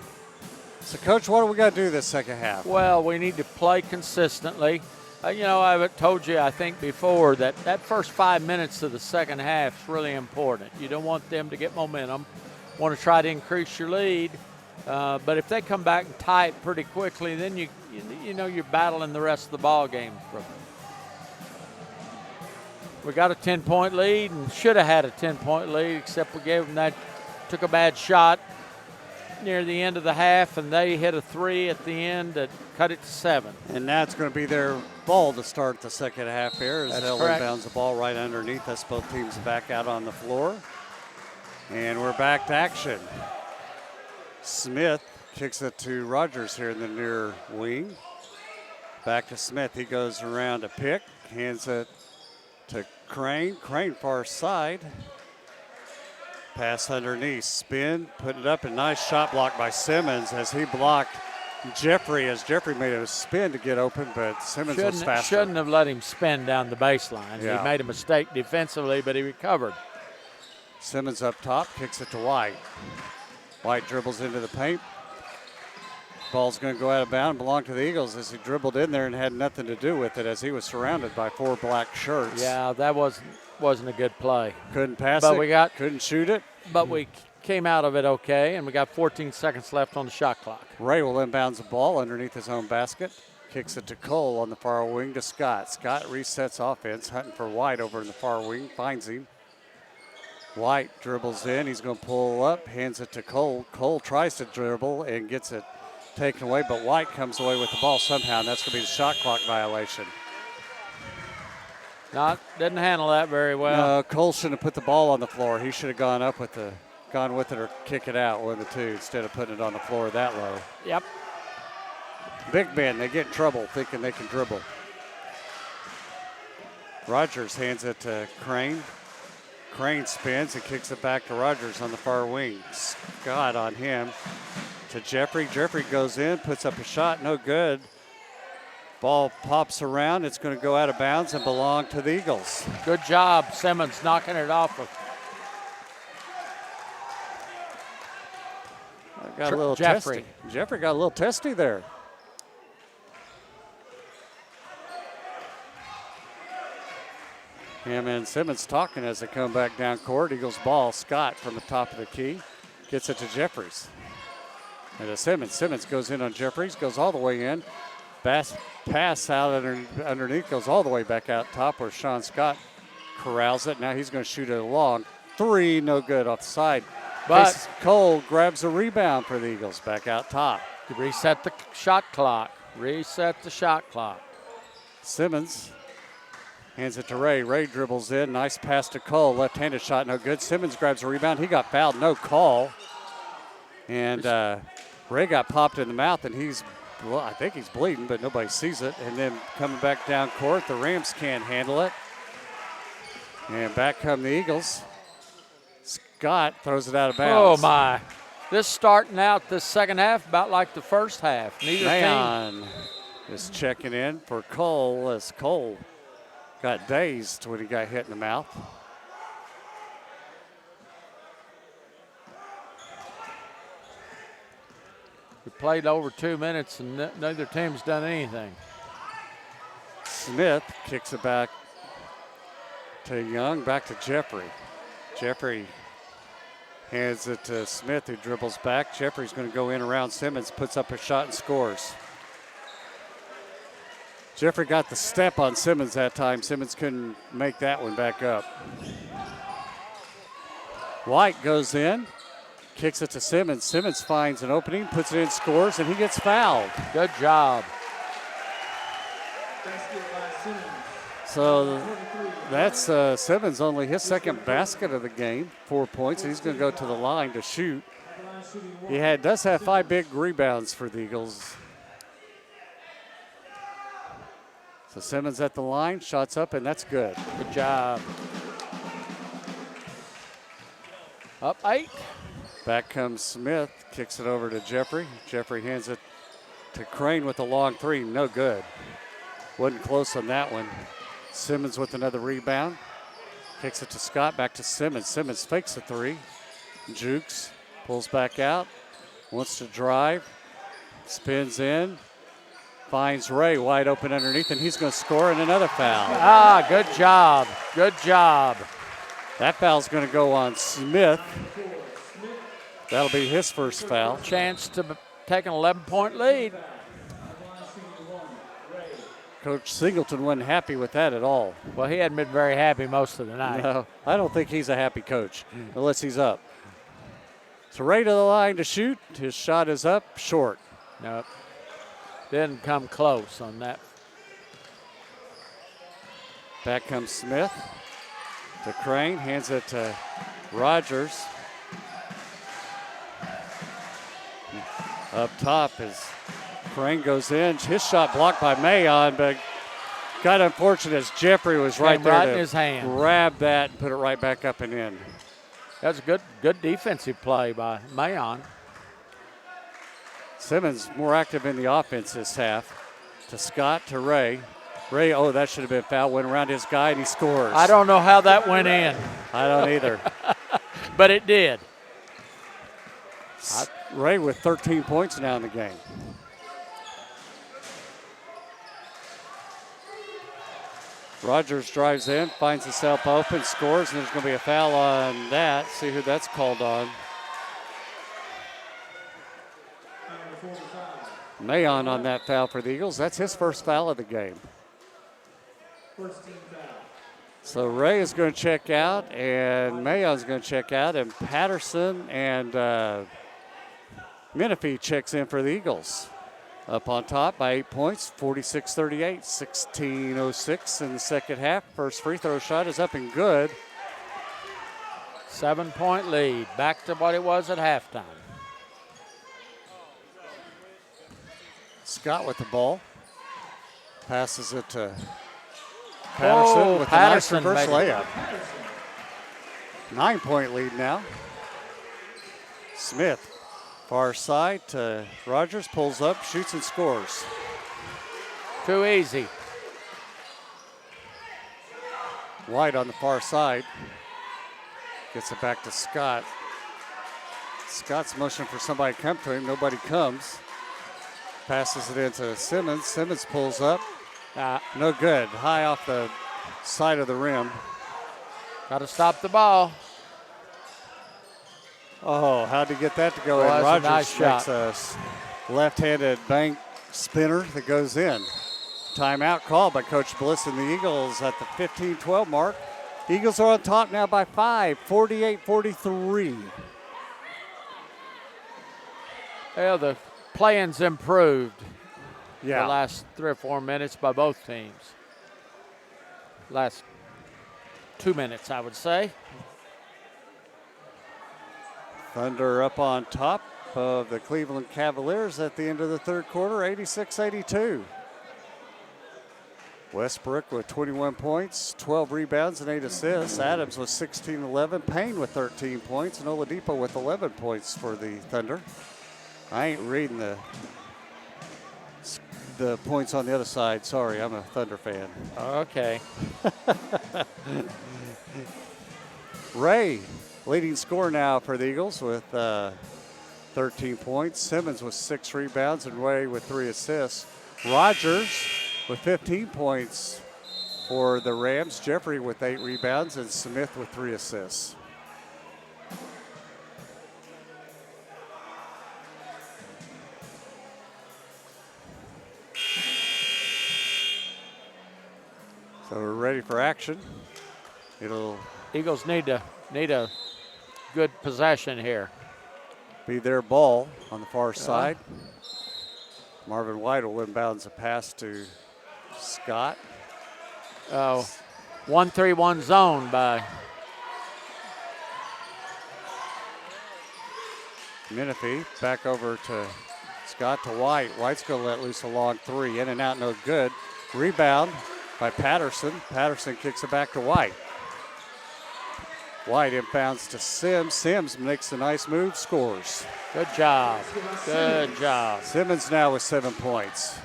So, Coach, what do we got to do this second half? Well, we need to play consistently. You know, I've told you, I think, before that first 5 minutes of the second half is really important. You don't want them to get momentum. Want to try to increase your lead. But if they come back and tie it pretty quickly, then you know you're battling the rest of the ball game. We got a 10-point lead and should have had a 10-point lead, except we gave them took a bad shot near the end of the half, and they hit a 3 at the end that cut it to 7. And that's going to be their ball to start the second half here as they'll inbounds the ball right underneath us. Both teams back out on the floor. And we're back to action. Smith kicks it to Rogers here in the near wing. Back to Smith. He goes around a pick, hands it to Crane. Crane far side. Pass underneath, spin, put it up, a nice shot block by Simmons as he blocked Jeffrey as Jeffrey made a spin to get open, but Simmons was faster. Shouldn't have let him spin down the baseline. Yeah. He made a mistake defensively, but he recovered. Simmons up top, kicks it to White. White dribbles into the paint. Ball's going to go out of bounds and belong to the Eagles as he dribbled in there and had nothing to do with it as he was surrounded by 4 black shirts. Yeah, that wasn't a good play. Couldn't pass but it, couldn't shoot it. But we came out of it okay, and we got 14 seconds left on the shot clock. Ray will inbounds the ball underneath his own basket. Kicks it to Cole on the far wing to Scott. Scott resets offense, hunting for White over in the far wing, finds him. White dribbles in, he's going to pull up, hands it to Cole. Cole tries to dribble and gets it taken away, but White comes away with the ball somehow, and that's going to be the shot clock violation. Didn't handle that very well. No, Cole shouldn't have put the ball on the floor. He should have gone with it or kick it out, one of the two, instead of putting it on the floor that low. Yep. Big men, they get in trouble thinking they can dribble. Rogers hands it to Crane. Crane spins and kicks it back to Rogers on the far wing. Scott on him to Jeffrey. Jeffrey goes in, puts up a shot, no good. Ball pops around. It's going to go out of bounds and belong to the Eagles. Good job, Simmons, knocking it off of got a little Jeffrey. Testy. Jeffrey got a little testy there. Him and Simmons talking as they come back down court. Eagles ball. Scott from the top of the key gets it to Jeffries. And to Simmons. Simmons goes in on Jeffries, goes all the way in. Pass out underneath, goes all the way back out top where Sean Scott corrals it. Now he's going to shoot it long. 3, no good off the side. But Cole grabs a rebound for the Eagles back out top. Reset the shot clock. Reset the shot clock. Simmons hands it to Ray. Ray dribbles in. Nice pass to Cole. Left-handed shot, no good. Simmons grabs a rebound. He got fouled, no call. And Ray got popped in the mouth, and I think he's bleeding, but nobody sees it. And then coming back down court, the Rams can't handle it. And back come the Eagles. Scott throws it out of bounds. Oh, my. This starting out this second half about like the first half. Neither team is checking in for Cole as Cole got dazed when he got hit in the mouth. We played over 2 minutes and neither team's done anything. Smith kicks it back to Young, back to Jeffrey. Jeffrey hands it to Smith, who dribbles back. Jeffrey's going to go in around Simmons, puts up a shot and scores. Jeffrey got the step on Simmons that time. Simmons couldn't make that one back up. White goes in, kicks it to Simmons. Simmons finds an opening, puts it in, scores, and he gets fouled. Good job. So that's Simmons, only his second basket of the game, 4 points. He's going to go to the line to shoot. He does have 5 big rebounds for the Eagles. So Simmons at the line, shots up, and that's good. Good job. Up 8. Back comes Smith, kicks it over to Jeffrey. Jeffrey hands it to Crane with a long 3, no good. Wasn't close on that one. Simmons with another rebound. Kicks it to Scott, back to Simmons. Simmons fakes a 3. Jukes, pulls back out, wants to drive, spins in, finds Ray wide open underneath, and he's going to score, and another foul. Good job. Good job. That foul's going to go on Smith. That'll be his first foul. Chance to take an 11-point lead. Coach Singleton wasn't happy with that at all. Well, he hadn't been very happy most of the night. No, I don't think he's a happy coach unless he's up. So Ray to the line to shoot. His shot is up, short. Nope. Didn't come close on that. Back comes Smith to Crane, hands it to Rogers. Up top as Crane goes in. His shot blocked by Mayon, but got unfortunate as Jeffrey was right there to in his hand. grab that and put it right back up and in. That's a good defensive play by Mayon. Simmons more active in the offense this half. To Scott, to Ray. Ray, oh, that should have been foul. Went around his guy and he scores. I don't know how that went in. I don't either. But it did. Ray with 13 points now in the game. Rogers drives in, finds himself open, scores, and there's going to be a foul on that. See who that's called on. Mayon on that foul for the Eagles. That's his first foul of the game. So Ray is going to check out, and Mayon's going to check out, and Patterson and Menifee checks in for the Eagles. Up on top by 8 points, 46-38, 16:06 in the second half. First free throw shot is up and good. 7-point lead, back to what it was at halftime. Scott with the ball. Passes it to Patterson with Patterson a nice reverse made it. layup. 9-point lead now. Smith, far side to Rogers, pulls up, shoots and scores. Too easy. White on the far side. Gets it back to Scott. Scott's motion for somebody to come to him. Nobody comes. Passes it into Simmons. Simmons pulls up. No good. High off the side of the rim. Got to stop the ball. Oh, how'd he get that to go Well, in? that's a Rogers nice makes a left-handed bank spinner that goes in. Timeout called by Coach Bliss and the Eagles at the 15-12 mark. Eagles are on top now by 5, 48-43. Well, the play-in's improved the Yeah. last 3 or 4 minutes by both teams. Last 2 minutes, I would say. Thunder up on top of the Cleveland Cavaliers at the end of the third quarter, 86-82. Westbrook with 21 points, 12 rebounds, and 8 assists. Adams with 16-11. Payne with 13 points, and Oladipo with 11 points for the Thunder. I ain't reading the points on the other side. Sorry, I'm a Thunder fan. Okay. Ray, leading scorer now for the Eagles with 13 points. Simmons with 6 rebounds and Ray with 3 assists. Rogers with 15 points for the Rams. Jeffrey with 8 rebounds and Smith with 3 assists. So we're ready for action. Eagles need a good possession here. Be their ball on the far side. Marvin White will inbounds a pass to Scott. 1-3-1 zone by Menifee. Back over to Scott to White. White's going to let loose a long 3. In and out, no good. Rebound by Patterson. Patterson kicks it back to White. White inbounds to Sims. Sims makes a nice move, scores. Good job. Good job. Simmons now with 7 points.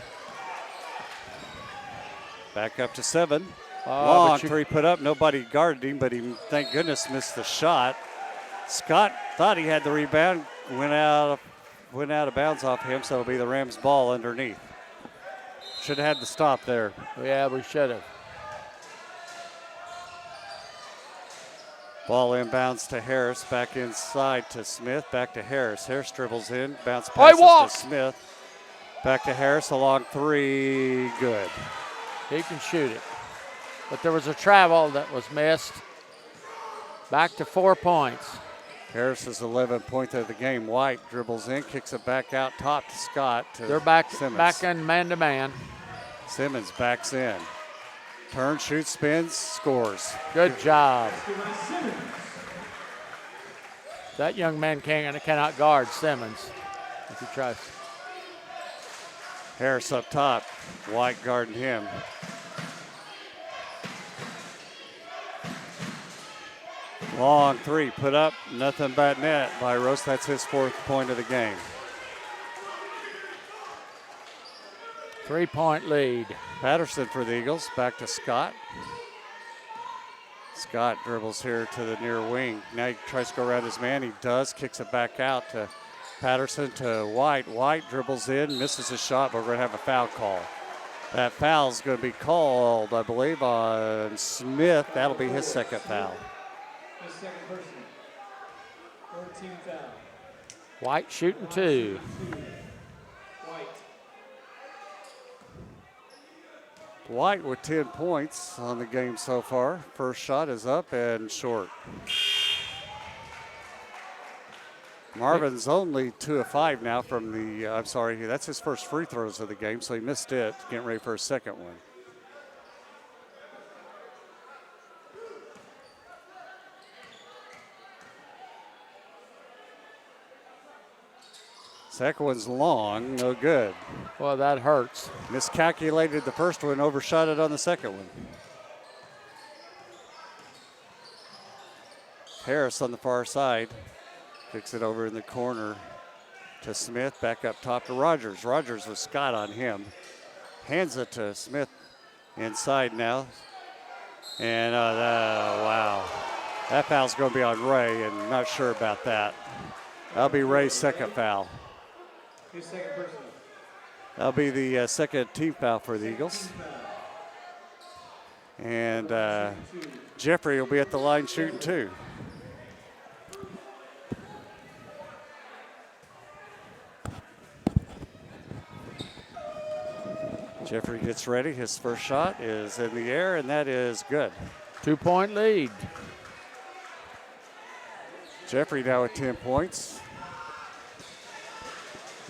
Back up to 7. Long three put up. Nobody guarded him, but he, thank goodness, missed the shot. Scott thought he had the rebound. Went out of bounds off him, so it'll be the Rams' ball underneath. Should have had the stop there. Yeah, we should have. Ball inbounds to Harris, back inside to Smith, back to Harris. Harris dribbles in, bounce passes to Smith. Back to Harris, a long three, good. He can shoot it. But there was a travel that was missed. Back to 4 points. Harris's 11th point of the game. White dribbles in, kicks it back out top to Scott. They're back Simmons. in man-to-man. Simmons backs in. Turns, shoots, spins, scores. Good job. That young man cannot guard Simmons if he tries. Harris up top. White guarding him. Long three put up, nothing but net by Rose. That's his 4th point of the game. 3-point lead. Patterson for the Eagles, back to Scott. Scott dribbles here to the near wing. Now he tries to go around his man. He does, kicks it back out to Patterson to White. White dribbles in, misses a shot, but we're going to have a foul call. That foul's going to be called, I believe, on Smith. That'll be his 2nd foul. His 2nd person. 14 foul. White shooting 2. White with 10 points on the game so far. First shot is up and short. Marvin's only 2 of 5 now from the, that's his first free throws of the game, so he missed it. Getting ready for his 2nd one. Second one's long, no good. Well, that hurts. Miscalculated the first one, overshot it on the 2nd one. Harris on the far side. Kicks it over in the corner to Smith, back up top to Rogers. Rogers with Scott on him. Hands it to Smith inside now. And wow. That foul's going to be on Ray, and not sure about that. That'll be Ray's 2nd foul. His 2nd person. That'll be the 2nd team foul for the Eagles. And Jeffrey will be at the line shooting 2. Jeffrey gets ready. His first shot is in the air, and that is good. 2-point lead. Jeffrey now with 10 points.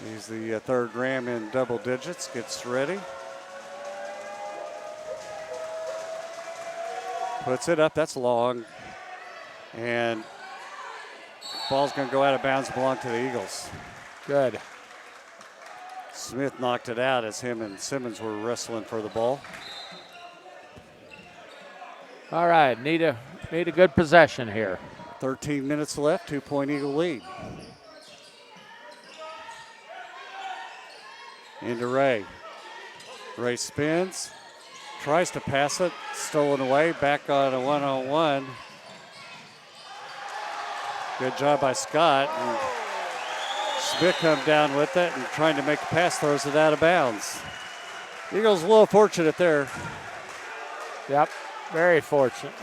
He's the 3rd Ram in double digits. Gets ready. Puts it up. That's long. And ball's going to go out of bounds, belong to the Eagles. Good. Smith knocked it out as him and Simmons were wrestling for the ball. All right, need a good possession here. 13 minutes left, 2-point Eagle lead. Into Ray. Ray spins, tries to pass it, stolen away, back on a one-on-one. Good job by Scott. And Smith come down with it and trying to make a pass, throws it out of bounds. Eagles a little fortunate there. Yep, very fortunate.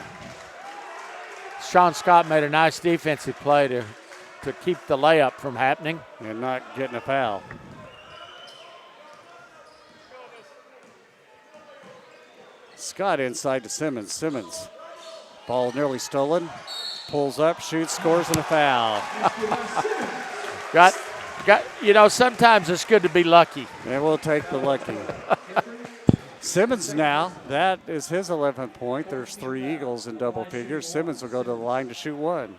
Sean Scott made a nice defensive play to keep the layup from happening. And not getting a foul. Scott inside to Simmons. Simmons, ball nearly stolen. Pulls up, shoots, scores, and a foul. Sometimes it's good to be lucky. And we'll take the lucky. Simmons now, that is his 11th point. There's 3 Eagles in double figures. Simmons will go to the line to shoot 1.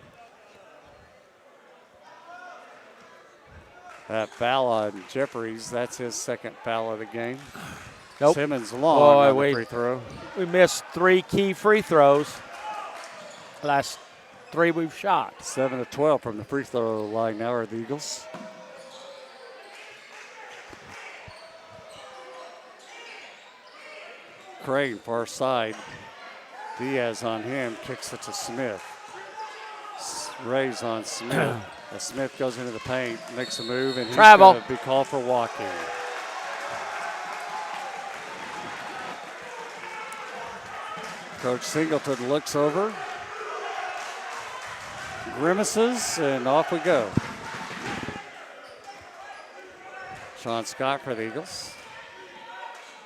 That foul on Jeffries, that's his 2nd foul of the game. Nope. Simmons long on the free throw. We missed 3 key free throws last 3 we've shot. 7 of 12 from the free throw line now are the Eagles. Crane, far side. Diaz on him, kicks it to Smith. Ray's on Smith. As Smith goes into the paint, makes a move, and he's going to be called for walking. Coach Singleton looks over, grimaces, and off we go. Sean Scott for the Eagles.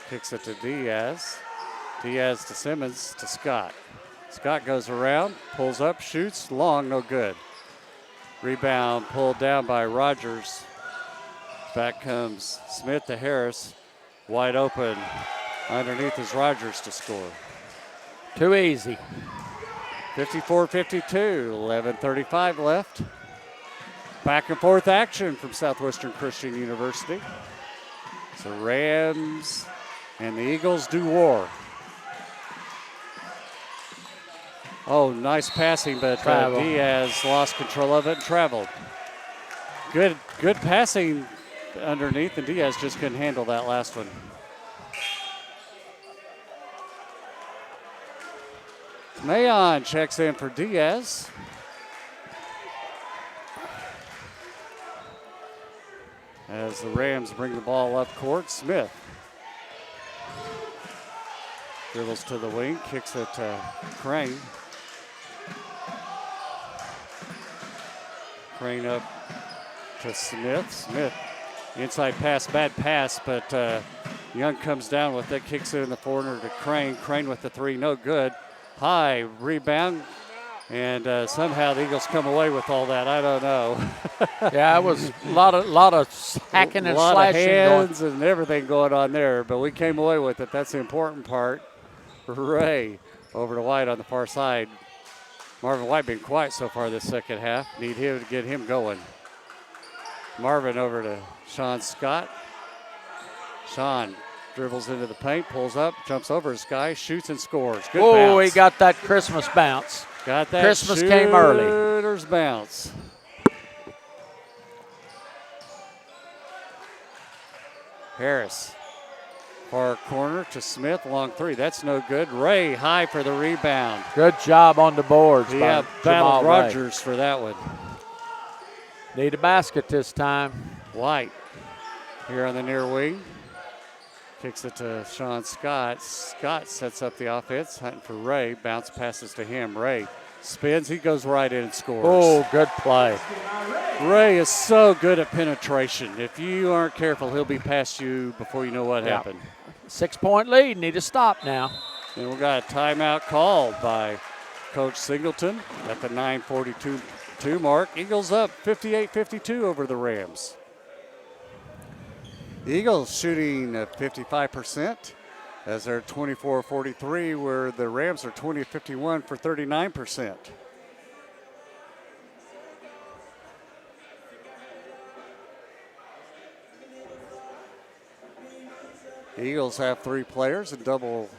Kicks it to Diaz. Diaz to Simmons to Scott. Scott goes around, pulls up, shoots, long, no good. Rebound pulled down by Rogers. Back comes Smith to Harris. Wide open. Underneath is Rogers to score. Too easy. 54-52, 11:35 left. Back and forth action from Southwestern Christian University. So Rams and the Eagles do war. Oh, nice passing, but Diaz lost control of it and traveled. Good passing underneath, and Diaz just couldn't handle that last one. Mayon checks in for Diaz. As the Rams bring the ball up court, Smith dribbles to the wing, kicks it to Crane. Crane up to Smith. Smith, inside pass, bad pass, but Young comes down with it, kicks it in the corner to Crane. Crane with the 3, no good. High rebound, and somehow the Eagles come away with all that. I don't know. Yeah, it was a lot of hacking and slashing. A lot of hands and everything going on there, but we came away with it. That's the important part. Ray over to White on the far side. Marvin White been quiet so far this second half. Need him to get him going. Marvin over to Sean Scott. Sean dribbles into the paint, pulls up, jumps over his guy, shoots and scores. Good bounce. Oh, he got that Christmas bounce. Got that Christmas came early. Shooter's bounce. Harris, far corner to Smith, long 3. That's no good. Ray high for the rebound. Good job on the boards. Yeah, battled Rogers for that one. Need a basket this time. White here on the near wing. Kicks it to Sean Scott. Scott sets up the offense, hunting for Ray. Bounce passes to him. Ray spins. He goes right in and scores. Oh, good play. Ray is so good at penetration. If you aren't careful, he'll be past you before you know what happened. 6-point lead. Need to stop now. And we got a timeout called by Coach Singleton at the 9:42 mark. Eagles up 58-52 over the Rams. The Eagles shooting at 55% as they're 24-43, where the Rams are 20-51 for 39%. The Eagles have 3 players in double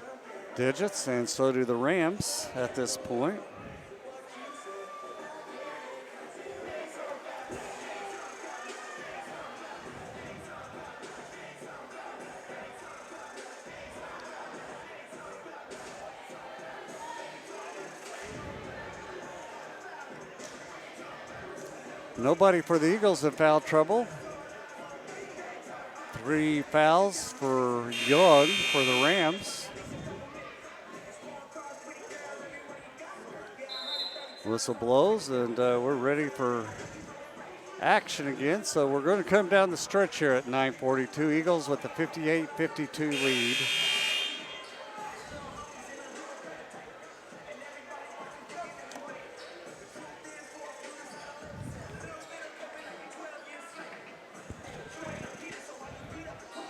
digits, and so do the Rams at this point. Nobody for the Eagles in foul trouble. 3 fouls for Young for the Rams. Whistle blows, and we're ready for action again. So we're going to come down the stretch here at 9:42. Eagles with the 58-52 lead.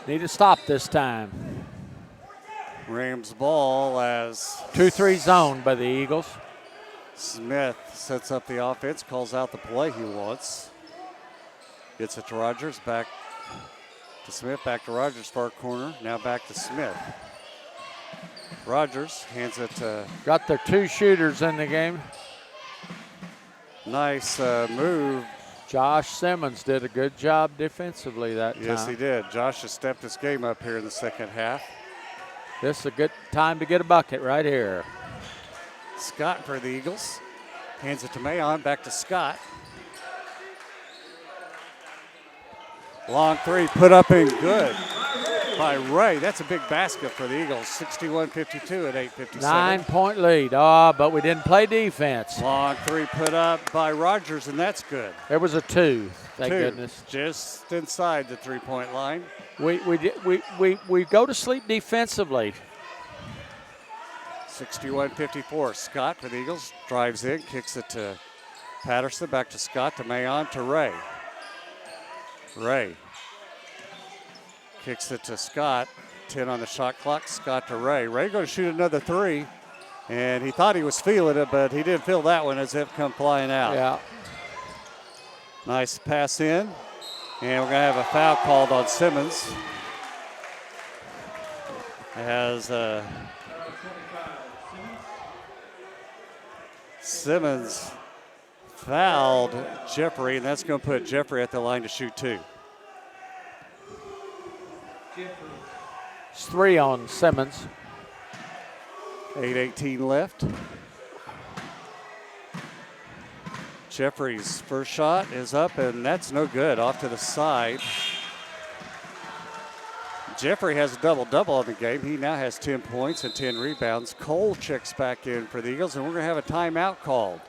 Need to stop this time. Rams ball as 2-3 zone by the Eagles. Smith sets up the offense, calls out the play he wants. Gets it to Rogers, back to Smith, back to Rogers, far corner, now back to Smith. Rogers hands it to... Got their 2 shooters in the game. Nice move. Josh Simmons did a good job defensively that time. Yes, he did. Josh has stepped his game up here in the second half. This is a good time to get a bucket right here. Scott for the Eagles. Hands it to Mayon, back to Scott. Long three, put up and good by Ray. That's a big basket for the Eagles. 61-52 at 8:57. 9-point lead. But we didn't play defense. Long three put up by Rogers, and that's good. There was a 2. Thank goodness. Just inside the three-point line. We go to sleep defensively. 61-54. Scott for the Eagles drives in, kicks it to Patterson, back to Scott, to Mayon, to Ray. Ray kicks it to Scott. 10 on the shot clock. Scott to Ray. Ray going to shoot another 3, and he thought he was feeling it, but he didn't feel that one as it come flying out. Yeah. Nice pass in, and we're going to have a foul called on Simmons. As Simmons fouled Jeffrey, and that's going to put Jeffrey at the line to shoot 2. It's 3 on Simmons. 8:18 left. Jeffrey's first shot is up, and that's no good. Off to the side. Jeffrey has a double-double on the game. He now has 10 points and 10 rebounds. Cole checks back in for the Eagles, and we're going to have a timeout called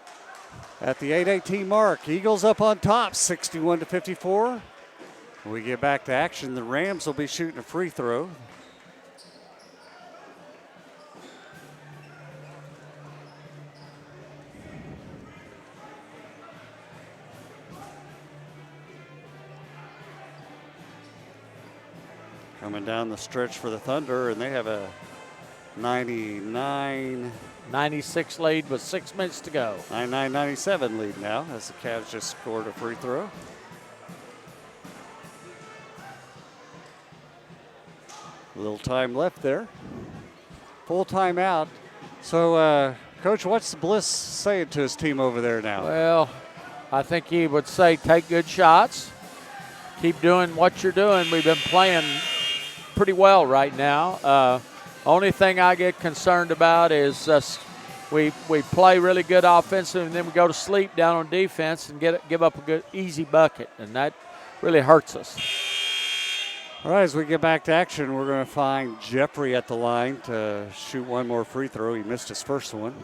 at the 8:18 mark. Eagles up on top, 61-54. When we get back to action, the Rams will be shooting a free throw. Coming down the stretch for the Thunder, and they have a 96 lead with 6 minutes to go. 99-97 lead now as the Cavs just scored a free throw. A little time left there. Full timeout. So, Coach, what's Bliss saying to his team over there now? Well, I think he would say take good shots. Keep doing what you're doing. We've been playing pretty well right now. Only thing I get concerned about is we play really good offensive, and then we go to sleep down on defense and give up a good easy bucket, and that really hurts us. All right, as we get back to action, we're going to find Jeffrey at the line to shoot one more free throw. He missed his first one.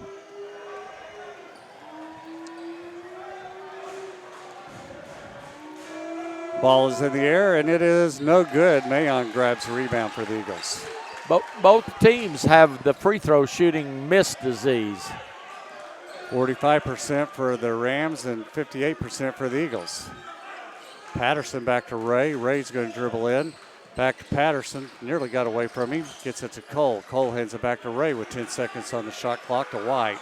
Ball is in the air, and it is no good. Mayon grabs the rebound for the Eagles. Both teams have the free throw shooting miss disease. 45% for the Rams and 58% for the Eagles. Patterson back to Ray. Ray's going to dribble in. Back to Patterson. Nearly got away from him. Gets it to Cole. Cole hands it back to Ray with 10 seconds on the shot clock to White.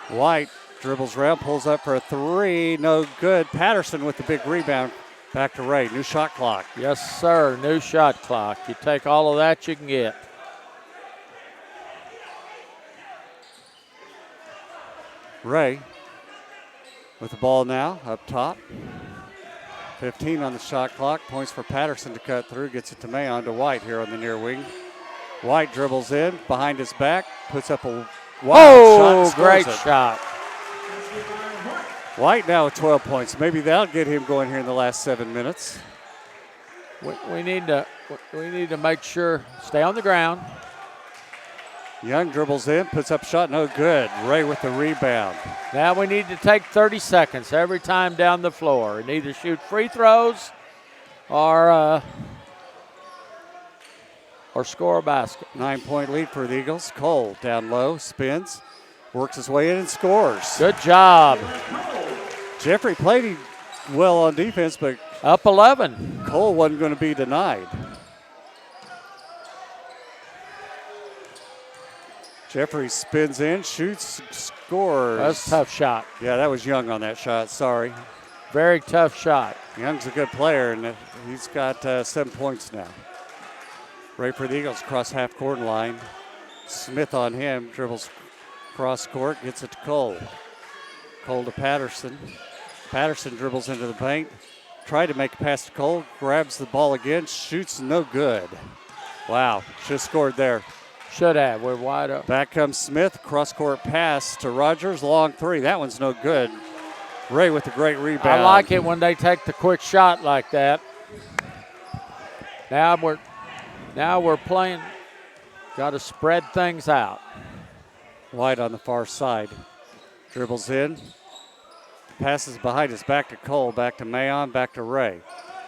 White dribbles around, pulls up for a 3. No good. Patterson with the big rebound. Back to Ray. New shot clock. Yes, sir. New shot clock. You take all of that you can get. Ray with the ball now up top. 15 on the shot clock. Points for Patterson to cut through. Gets it to Mayon to White here on the near wing. White dribbles in behind his back. Puts up a shot. Great shot. White now with 12 points. Maybe that'll get him going here in the last 7 minutes. We need to make sure, stay on the ground. Young dribbles in, puts up a shot, no good. Ray with the rebound. Now we need to take 30 seconds every time down the floor. We need to shoot free throws or score a basket. 9-point lead for the Eagles. Cole down low, spins, works his way in and scores. Good job. Jeffrey played well on defense, but up 11. Cole wasn't going to be denied. Jeffrey spins in, shoots, scores. That's a tough shot. Yeah, that was Young on that shot. Sorry. Very tough shot. Young's a good player, and he's got 7 points now. Ray for the Eagles, cross half-court line. Smith on him, dribbles cross court, gets it to Cole. Cole to Patterson. Patterson dribbles into the paint. Tried to make a pass to Cole. Grabs the ball again. Shoots no good. Wow. Should have scored there. Should have. We're wide open. Back comes Smith. Cross-court pass to Rogers. Long three. That one's no good. Ray with a great rebound. I like it when they take the quick shot like that. Now we're playing. Got to spread things out. White on the far side. Dribbles in. Passes behind his back to Cole. Back to Mayon. Back to Ray.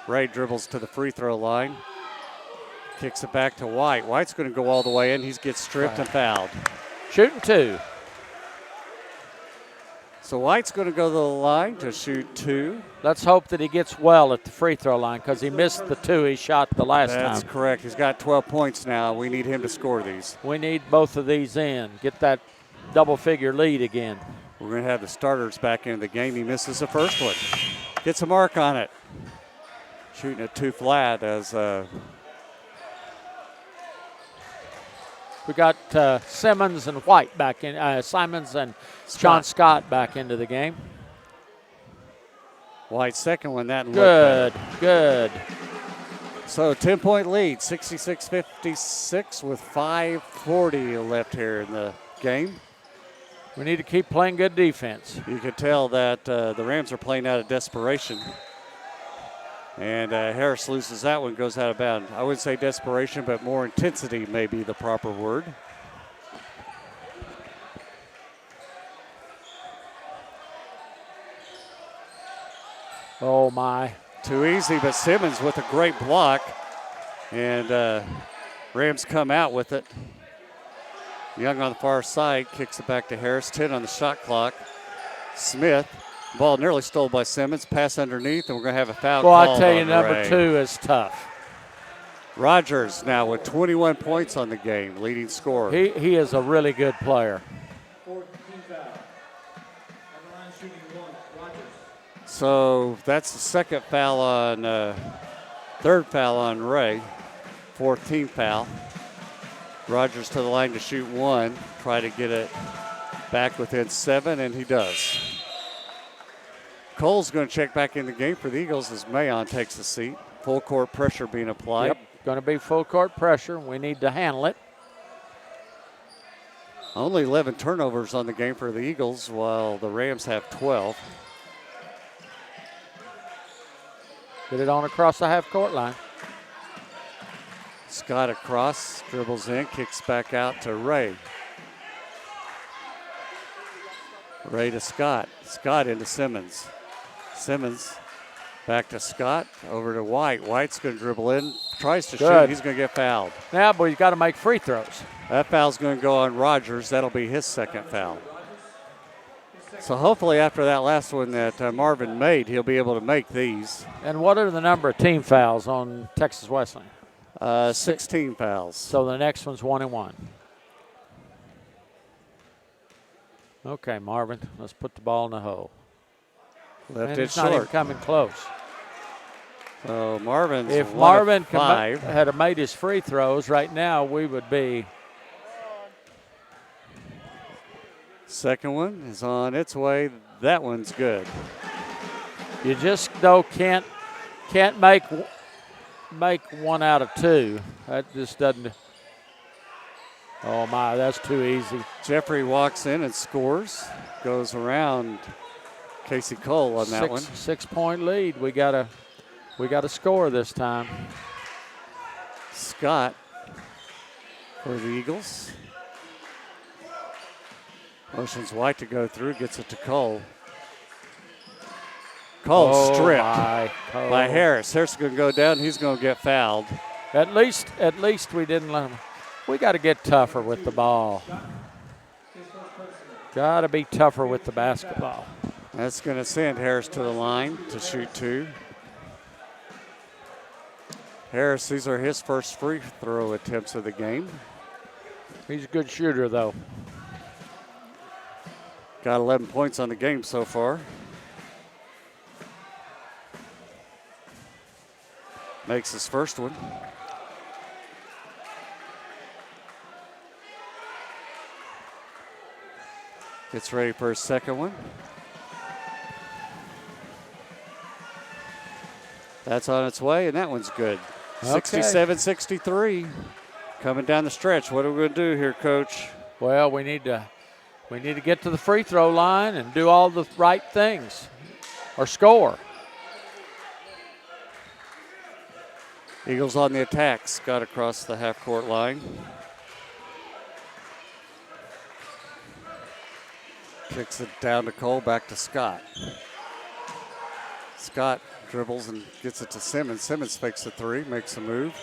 Ray dribbles to the free throw line. Kicks it back to White. White's going to go all the way in. He gets stripped and fouled. Shooting 2. So White's going to go to the line to shoot 2. Let's hope that he gets well at the free throw line because he missed the 2 he shot the last time. That's correct. He's got 12 points now. We need him to score these. We need both of these in. Get that double-figure lead again. We're going to have the starters back into the game. He misses the first one. Gets a mark on it. Shooting it 2 flat as we got Simmons and White back in. Simons and John Scott back into the game. White's second one. That good, good. So 10-point lead, 66-56 with 5:40 left here in the game. We need to keep playing good defense. You can tell that the Rams are playing out of desperation. And Harris loses that one, goes out of bounds. I wouldn't say desperation, but more intensity may be the proper word. Oh, my. Too easy, but Simmons with a great block. And Rams come out with it. Young on the far side, kicks it back to Harris. 10 on the shot clock. Smith. Ball nearly stole by Simmons. Pass underneath, and we're going to have a foul call. Well, I tell you, Ray. number 2 is tough. Rogers now with 21 points on the game, leading scorer. He is a really good player. So that's the second foul on, third foul on Ray. 14th foul. Rogers to the line to shoot 1. Try to get it back within 7, and he does. Cole's going to check back in the game for the Eagles as Mayon takes the seat. Full court pressure being applied. Yep, going to be full court pressure. We need to handle it. Only 11 turnovers on the game for the Eagles, while the Rams have 12. Get it on across the half-court line. Scott across, dribbles in, kicks back out to Ray. Ray to Scott. Scott into Simmons. Simmons back to Scott, over to White. White's going to dribble in, tries to shoot. He's going to get fouled. Yeah, but he's got to make free throws. That foul's going to go on Rogers. That'll be his second foul. So hopefully after that last one that Marvin made, he'll be able to make these. And what are the number of team fouls on Texas Wesleyan? 16 fouls. So the next one's 1 and 1. Okay, Marvin, let's put the ball in the hole. Left and it it's short. not even coming close. So Marvin's if Marvin had had made his free throws right now, we would be. Second one is on its way. That one's good. You just though can't make 1 out of 2. That just doesn't. Oh my, that's too easy. Jeffrey walks in and scores. Goes around Casey Cole on that one. 6-point lead. We gotta score this time. Scott for the Eagles. Motions White to go through, gets it to Cole. Cole stripped by Harris. Harris is going to go down. He's going to get fouled. At least we didn't let him. We got to get tougher with the ball. Got to be tougher with the basketball. That's going to send Harris to the line to shoot 2. Harris, these are his first free throw attempts of the game. He's a good shooter, though. Got 11 points on the game so far. Makes his first one. Gets ready for his second one. That's on its way, and that one's good. Okay. 67-63. Coming down the stretch. What are we going to do here, Coach? Well, we need to get to the free throw line and do all the right things or score. Eagles on the attack. Scott across the half-court line. Kicks it down to Cole, back to Scott. Scott dribbles and gets it to Simmons. Simmons fakes a three, makes a move,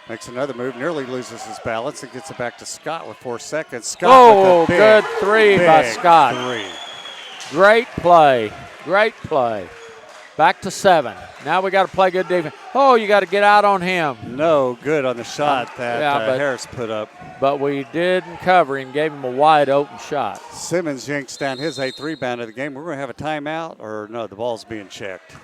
makes another move, nearly loses his balance and gets it back to Scott with 4 seconds. Scott with a big, good three by Scott. Three. Great play. Great play. Back to 7. Now we got to play good defense. Oh, you got to get out on him. No good on the shot that Harris put up. But we didn't cover him, gave him a wide open shot. Simmons yanks down his 8th rebound of the game. We're going to have a timeout, or no, the ball's being checked.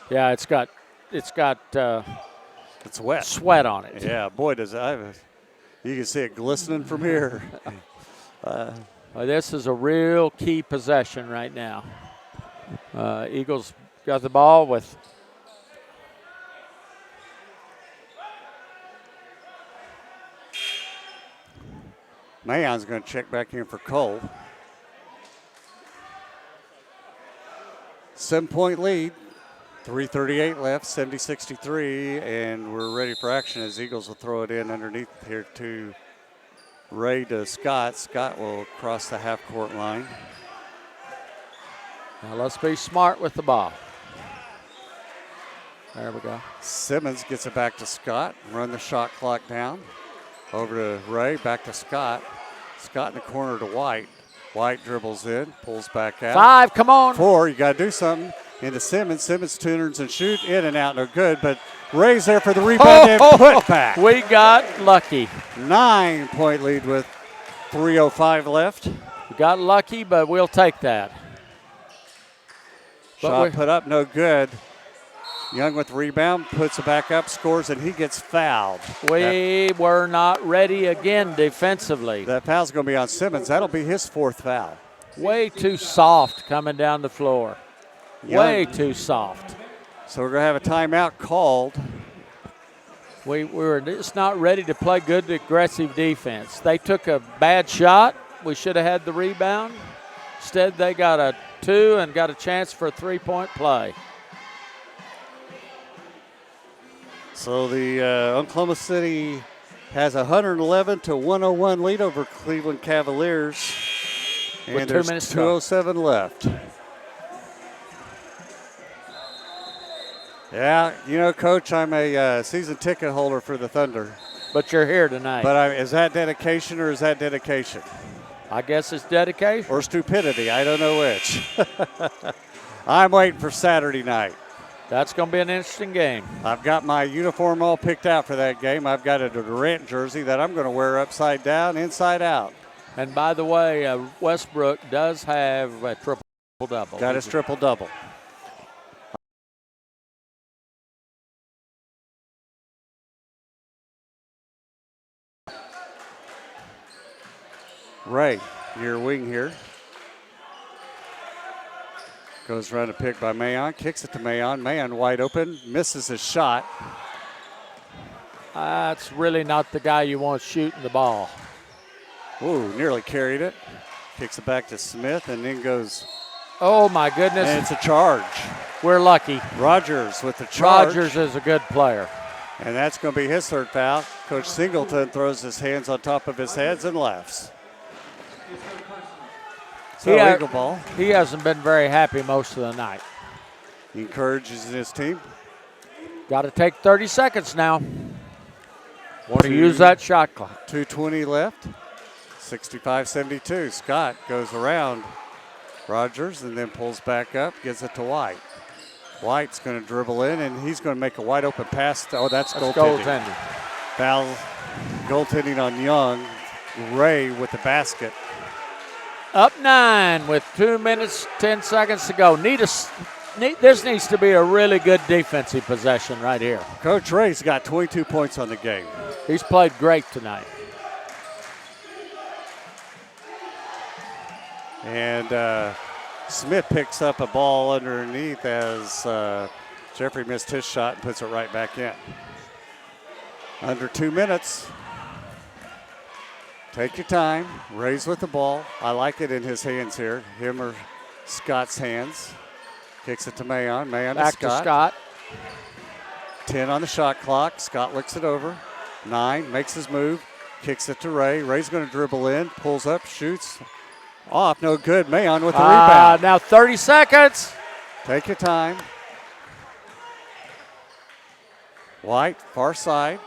Yeah, it's got it's wet. Sweat on it. Yeah, boy, does you can see it glistening from here. Well, this is a real key possession right now. Eagles got the ball with Mayon's going to check back in for Cole. 7-point lead. 3:38 left, 70-63, and we're ready for action as Eagles will throw it in underneath here to Ray to Scott. Scott will cross the half-court line. Now let's be smart with the ball. There we go. Simmons gets it back to Scott, run the shot clock down. Over to Ray, back to Scott. Scott in the corner to White. White dribbles in, pulls back out. 5, come on. 4, you got to do something. Into Simmons. Simmons turns and shoot. In and out, no good. But Ray's there for the rebound and put back. We got lucky. 9-point lead with 3:05 left. We got lucky, but we'll take that. Shot put up, no good. Young with the rebound, puts it back up, scores, and he gets fouled. We were not ready again defensively. That foul's going to be on Simmons. That'll be his 4th foul. Way too soft coming down the floor. Way too soft. So we're going to have a timeout called. We were just not ready to play good aggressive defense. They took a bad shot. We should have had the rebound. Instead, they got a 2 and got a chance for a 3-point play. So the Oklahoma City has a 111-101 lead over Cleveland Cavaliers. And there's 2:07 left. Yeah, you know, Coach, I'm a season ticket holder for the Thunder. But you're here tonight. But is that dedication or is that dedication? I guess it's dedication. Or stupidity. I don't know which. I'm waiting for Saturday night. That's going to be an interesting game. I've got my uniform all picked out for that game. I've got a Durant jersey that I'm going to wear upside down, inside out. And by the way, Westbrook does have a triple-double. Got his triple-double. Ray, near wing here. Goes around a pick by Mayon, kicks it to Mayon. Mayon wide open, misses his shot. That's really not the guy you want shooting the ball. Ooh, nearly carried it. Kicks it back to Smith and then goes. Oh, my goodness. And it's a charge. We're lucky. Rogers with the charge. Rogers is a good player. And that's going to be his 3rd foul. Coach Singleton throws his hands on top of his heads and laughs. So legal ball. He hasn't been very happy most of the night. He encourages his team. Got to take 30 seconds now. Want to use that shot clock. 2:20 left. 65-72. Scott goes around Rogers and then pulls back up, gives it to White. White's going to dribble in, and he's going to make a wide open pass. Oh, that's goaltending. Foul, goaltending on Young. Ray with the basket. Up 9 with 2 minutes, 10 seconds to go. This needs to be a really good defensive possession right here. Coach Ray's got 22 points on the game. He's played great tonight. And Smith picks up a ball underneath as Jeffrey missed his shot and puts it right back in. Under 2 minutes. Take your time. Ray's with the ball. I like it in his hands here. Him or Scott's hands. Kicks it to Mayon. Mayon Back to Scott. 10 on the shot clock. Scott looks it over. 9, makes his move. Kicks it to Ray. Ray's going to dribble in. Pulls up, shoots. Off, no good. Mayon with the rebound. Now 30 seconds. Take your time. White, far side.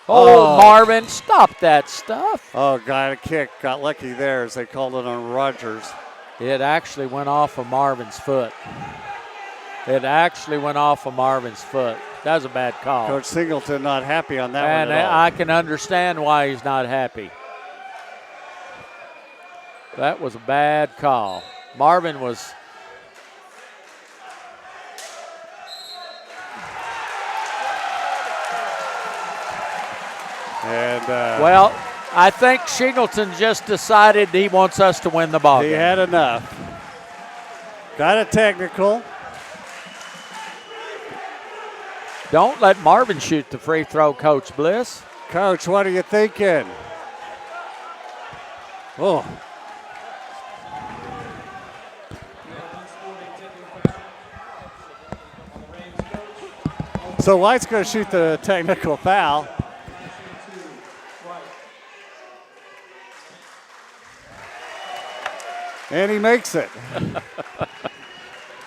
Oh, Marvin, stop that stuff. Oh, got a kick. Got lucky there as they called it on Rogers. It actually went off of Marvin's foot. That was a bad call. Coach Singleton not happy on that one And at all. I can understand why he's not happy. That was a bad call. Marvin was... And well, I think Shingleton just decided he wants us to win the ball game. He had enough. Got a technical. Don't let Marvin shoot the free throw, Coach Bliss. Coach, what are you thinking? Oh. So White's going to shoot the technical foul. And he makes it.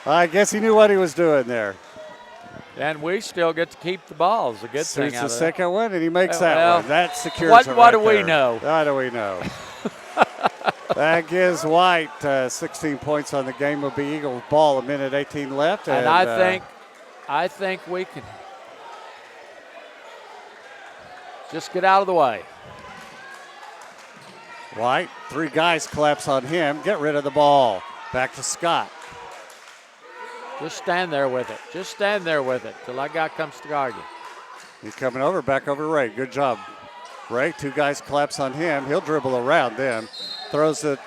I guess he knew what he was doing there. And we still get to keep the ball. It's a good thing. Shoots the second one, and he makes that well, one. That secures it what do right we there. know? What do we know? That gives White 16 points on the game. Will be Eagles ball. 1:18 left. And I think we can just get out of the way. White, 3 guys collapse on him. Get rid of the ball. Back to Scott. Just stand there with it. Just stand there with it till that guy comes to guard you. He's coming over, back over Ray. Good job. Ray, 2 guys collapse on him. He'll dribble around them. Throws it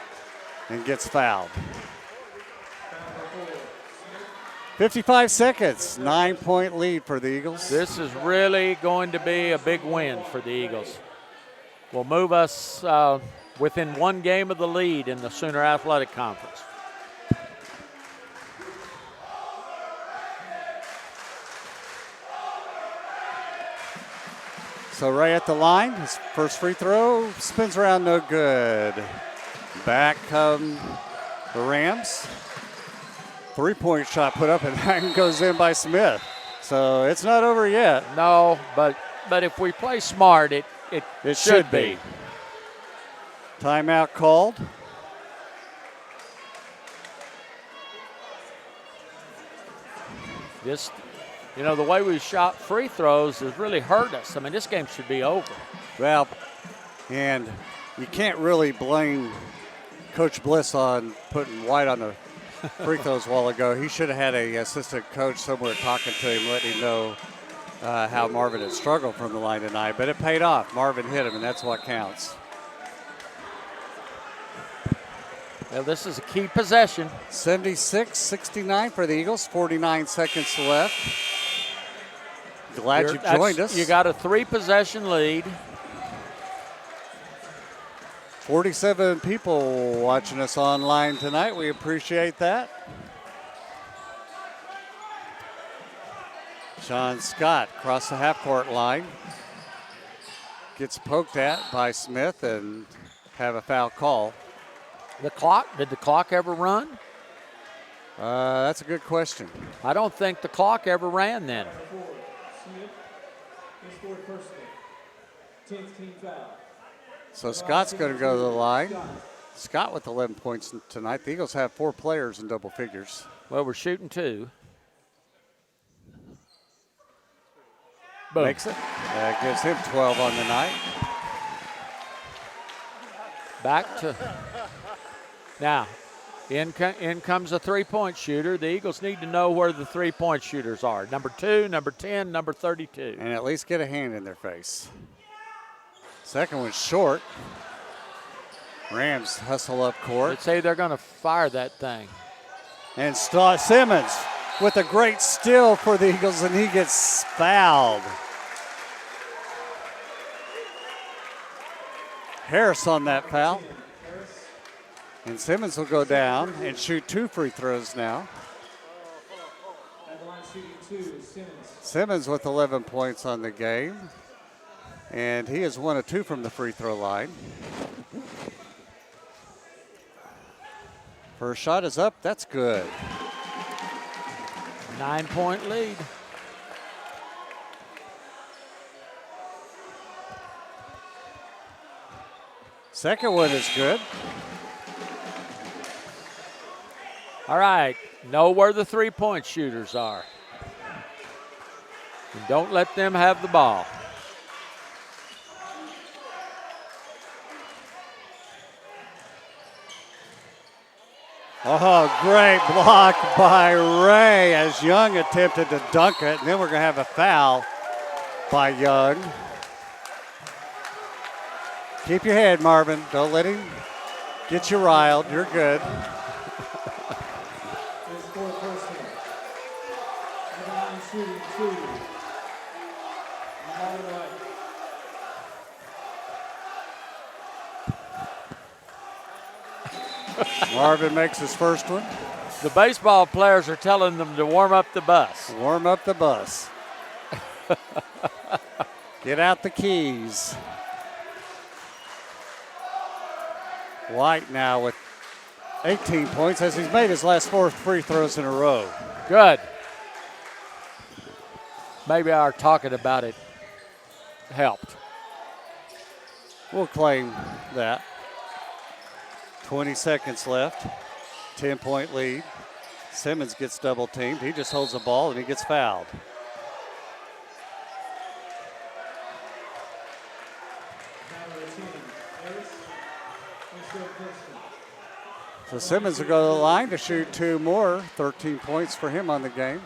and gets fouled. 55 seconds. 9-point lead for the Eagles. This is really going to be a big win for the Eagles. Will move us within 1 game of the lead in the Sooner Athletic Conference. So Ray at the line. His first free throw spins around, no good. Back come the Rams. 3-point shot put up, and that goes in by Smith. So it's not over yet. No, but if we play smart, it should be. Timeout called. Just, the way we shot free throws has really hurt us. I mean, this game should be over. Well, and you can't really blame Coach Bliss on putting White on the free throws a while ago. He should have had an assistant coach somewhere talking to him, letting him know how Marvin had struggled from the line tonight. But it paid off. Marvin hit him, and that's what counts. Well, this is a key possession. 76-69 for the Eagles. 49 seconds left. Glad you joined us. You got a 3-possession lead. 47 people watching us online tonight. We appreciate that. Sean Scott across the half-court line. Gets poked at by Smith and have a foul call. Did the clock ever run? That's a good question. I don't think the clock ever ran then. So Scott's going to go to the line. Scott with 11 points tonight. The Eagles have 4 players in double figures. Well, we're shooting 2. Boom. Makes it. That gives him 12 on the night. Back to now. In comes a 3-point shooter. The Eagles need to know where the 3-point shooters are. Number 2, number 10, number 32. And at least get a hand in their face. Second one's short. Rams hustle up court. Let's say they're going to fire that thing. And Simmons with a great steal for the Eagles, and he gets fouled. Harris on that foul. And Simmons will go down and shoot 2 free throws now. Simmons with 11 points on the game. And he is 1 of 2 from the free throw line. First shot is up. That's good. 9-point lead. Second one is good. All right. Know where the three-point shooters are. And don't let them have the ball. Oh, great block by Ray as Young attempted to dunk it. And then we're going to have a foul by Young. Keep your head, Marvin. Don't let him get you riled. You're good. Marvin makes his first one. The baseball players are telling them to warm up the bus. Warm up the bus. Get out the keys. White now with 18 points as he's made his last 4 free throws in a row. Good. Maybe our talking about it helped. We'll claim that. 20 seconds left. 10-point lead. Simmons gets double teamed. He just holds the ball and he gets fouled. So Simmons will go to the line to shoot 2 more. 13 points for him on the game.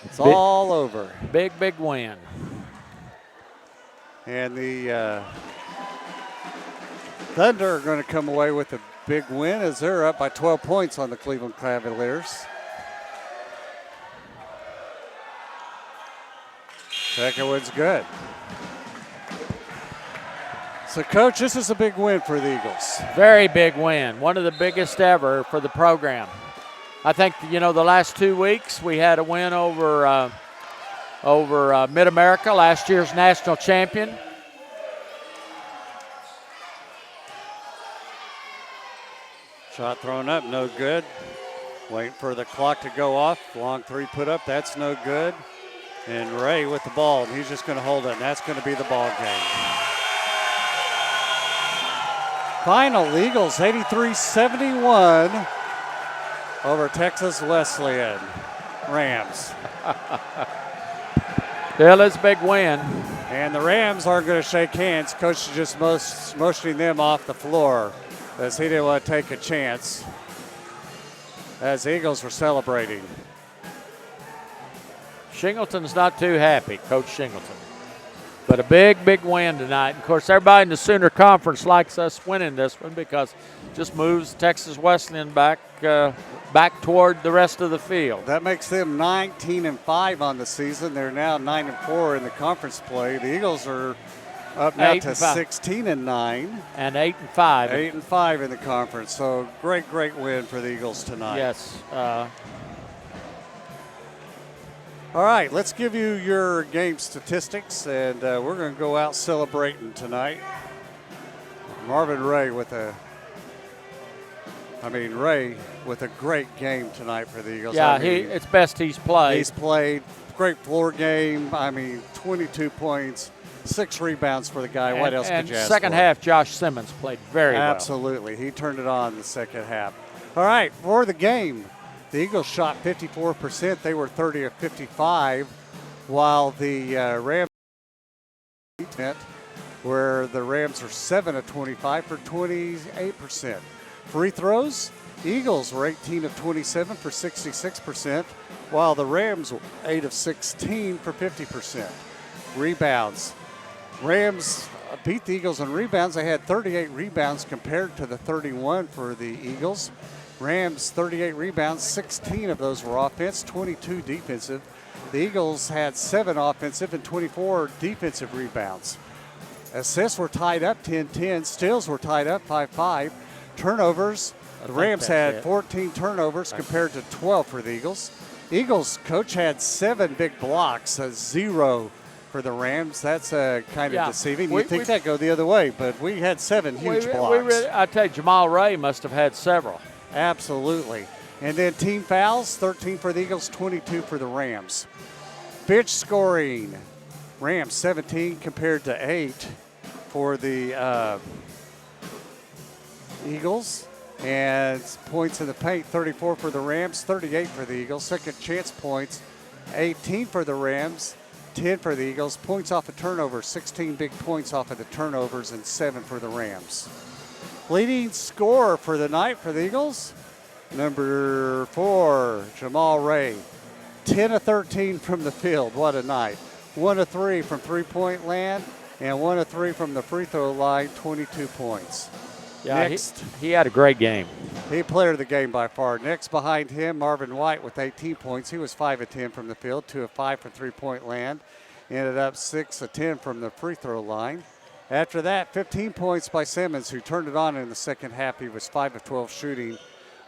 It's all over. Big win. And the Thunder are going to come away with a big win as they're up by 12 points on the Cleveland Cavaliers. Second one's good. So, Coach, this is a big win for the Eagles. Very big win. One of the biggest ever for the program. I think, the last 2 weeks we had a win over Mid-America, last year's national champion. Shot thrown up, no good. Waiting for the clock to go off. Long three put up, that's no good. And Ray with the ball, and he's just going to hold it, and that's going to be the ball game. Final Eagles 83-71 over Texas Wesleyan Rams. Still is a big win. And the Rams aren't going to shake hands. Coach is just motioning them off the floor as he didn't want to take a chance as the Eagles were celebrating. Shingleton's not too happy, Coach Shingleton. But a big win tonight. Of course, everybody in the Sooner Conference likes us winning this one because it just moves Texas Wesleyan back toward the rest of the field. That makes them 19-5 on the season. They're now 9-4 in the conference play. The Eagles are up now to 16-9. And 8-5. 8-5 in the conference. So great win for the Eagles tonight. Yes. All right, let's give you your game statistics, and we're going to go out celebrating tonight. Marvin Ray with a great game tonight for the Eagles. Yeah, it's best he's played. He's played. Great floor game. 22 points, 6 rebounds for the guy. What else could you ask for? Second half, Josh Simmons played very well. Absolutely. He turned it on in the second half. All right, for the game, the Eagles shot 54%. They were 30 of 55, while the Rams where the Rams are 7 of 25 for 28%. Free throws, Eagles were 18 of 27 for 66%, while the Rams were 8 of 16 for 50%. Rebounds, Rams beat the Eagles in rebounds. They had 38 rebounds compared to the 31 for the Eagles. Rams 38 rebounds, 16 of those were offense, 22 defensive. The Eagles had 7 offensive and 24 defensive rebounds. Assists were tied up 10-10. Steals were tied up 5-5. Turnovers, the Rams had 14 turnovers compared to 12 for the Eagles. Eagles coach had 7 big blocks, 0 for the Rams. That's kind of deceiving. You'd think that'd go the other way, but we had 7 huge blocks. I tell you, Jamal Ray must have had several. Absolutely. And then team fouls, 13 for the Eagles, 22 for the Rams. Bench scoring, Rams 17 compared to 8 for the Eagles. And points in the paint, 34 for the Rams, 38 for the Eagles. Second chance points, 18 for the Rams, 10 for the Eagles. Points off of turnovers, 16 big points off of the turnovers and 7 for the Rams. Leading scorer for the night for the Eagles, number 4, Jamal Ray. 10 of 13 from the field. What a night. 1 of 3 from three-point land and 1 of 3 from the free throw line, 22 points. Yeah, next, he had a great game. He player of the game by far. Next behind him, Marvin White with 18 points. He was 5 of 10 from the field, 2 of 5 from three-point land. Ended up 6 of 10 from the free throw line. After that, 15 points by Simmons, who turned it on in the second half. He was 5 of 12 shooting,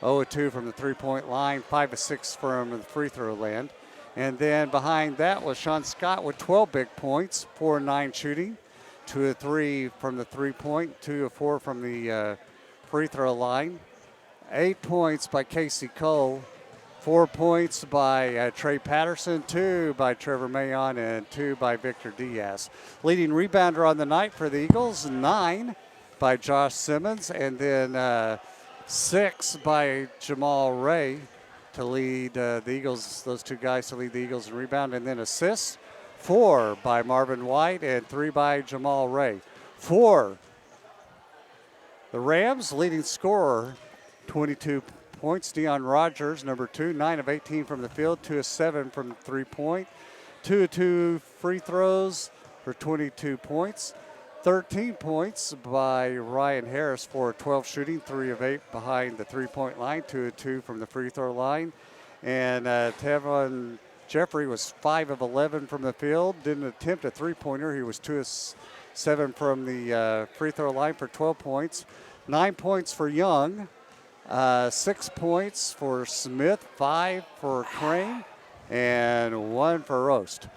0 of 2 from the three-point line, 5 of 6 from the free throw land. And then behind that was Sean Scott with 12 big points, 4 of 9 shooting, 2 of 3 from the three-point, 2 of 4 from the free throw line. 8 points by Casey Cole, 4 points by Trey Patterson, 2 by Trevor Mayon, and 2 by Victor Diaz. Leading rebounder on the night for the Eagles, 9 by Josh Simmons, and then 6 by Jamal Ray to lead the Eagles, those 2 guys to lead the Eagles in rebound. And then assists, 4 by Marvin White and 3 by Jamal Ray. For the Rams, leading scorer, 22 points, Deion Rogers, number 2, 9 of 18 from the field, 2 of 7 from three-point, 2 of 2 free throws for 22 points. 13 points by Ryan Harris, 4 of 12 shooting, 3 of 8 behind the three-point line, 2 of 2 from the free throw line. And Tavon Jeffrey was 5 of 11 from the field, didn't attempt a three-pointer. He was 2 of 7 from the free throw line for 12 points. 9 points for Young, 6 points for Smith, 5 for Crane, and 1 for Roast.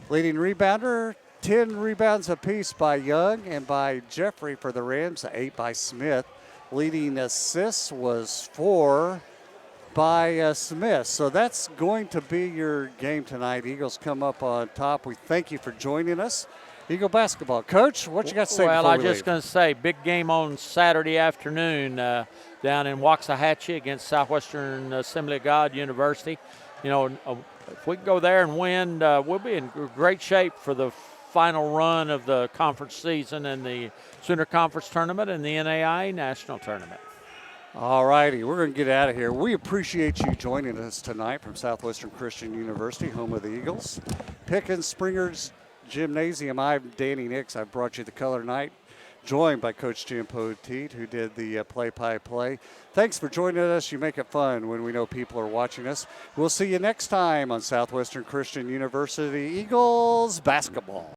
Leading rebounder, 10 rebounds apiece by Young and by Jeffrey for the Rams, 8 by Smith. Leading assists was 4 by Smith. So that's going to be your game tonight. Eagles come up on top. We thank you for joining us. Eagle basketball. Coach, what you got to say before we leave? Well, I just going to say, big game on Saturday afternoon down in Waxahachie against Southwestern Assembly of God University. You know, if we can go there and win, we'll be in great shape for the final run of the conference season and the Sooner Conference Tournament and the NAIA National Tournament. All righty, we're going to get out of here. We appreciate you joining us tonight from Southwestern Christian University, home of the Eagles. Pickens Springer's Gymnasium. I'm Danny Nix. I've brought you the color night, joined by Coach Jim Poteet, who did the play-by-play. Thanks for joining us. You make it fun when we know people are watching us. We'll see you next time on Southwestern Christian University Eagles basketball.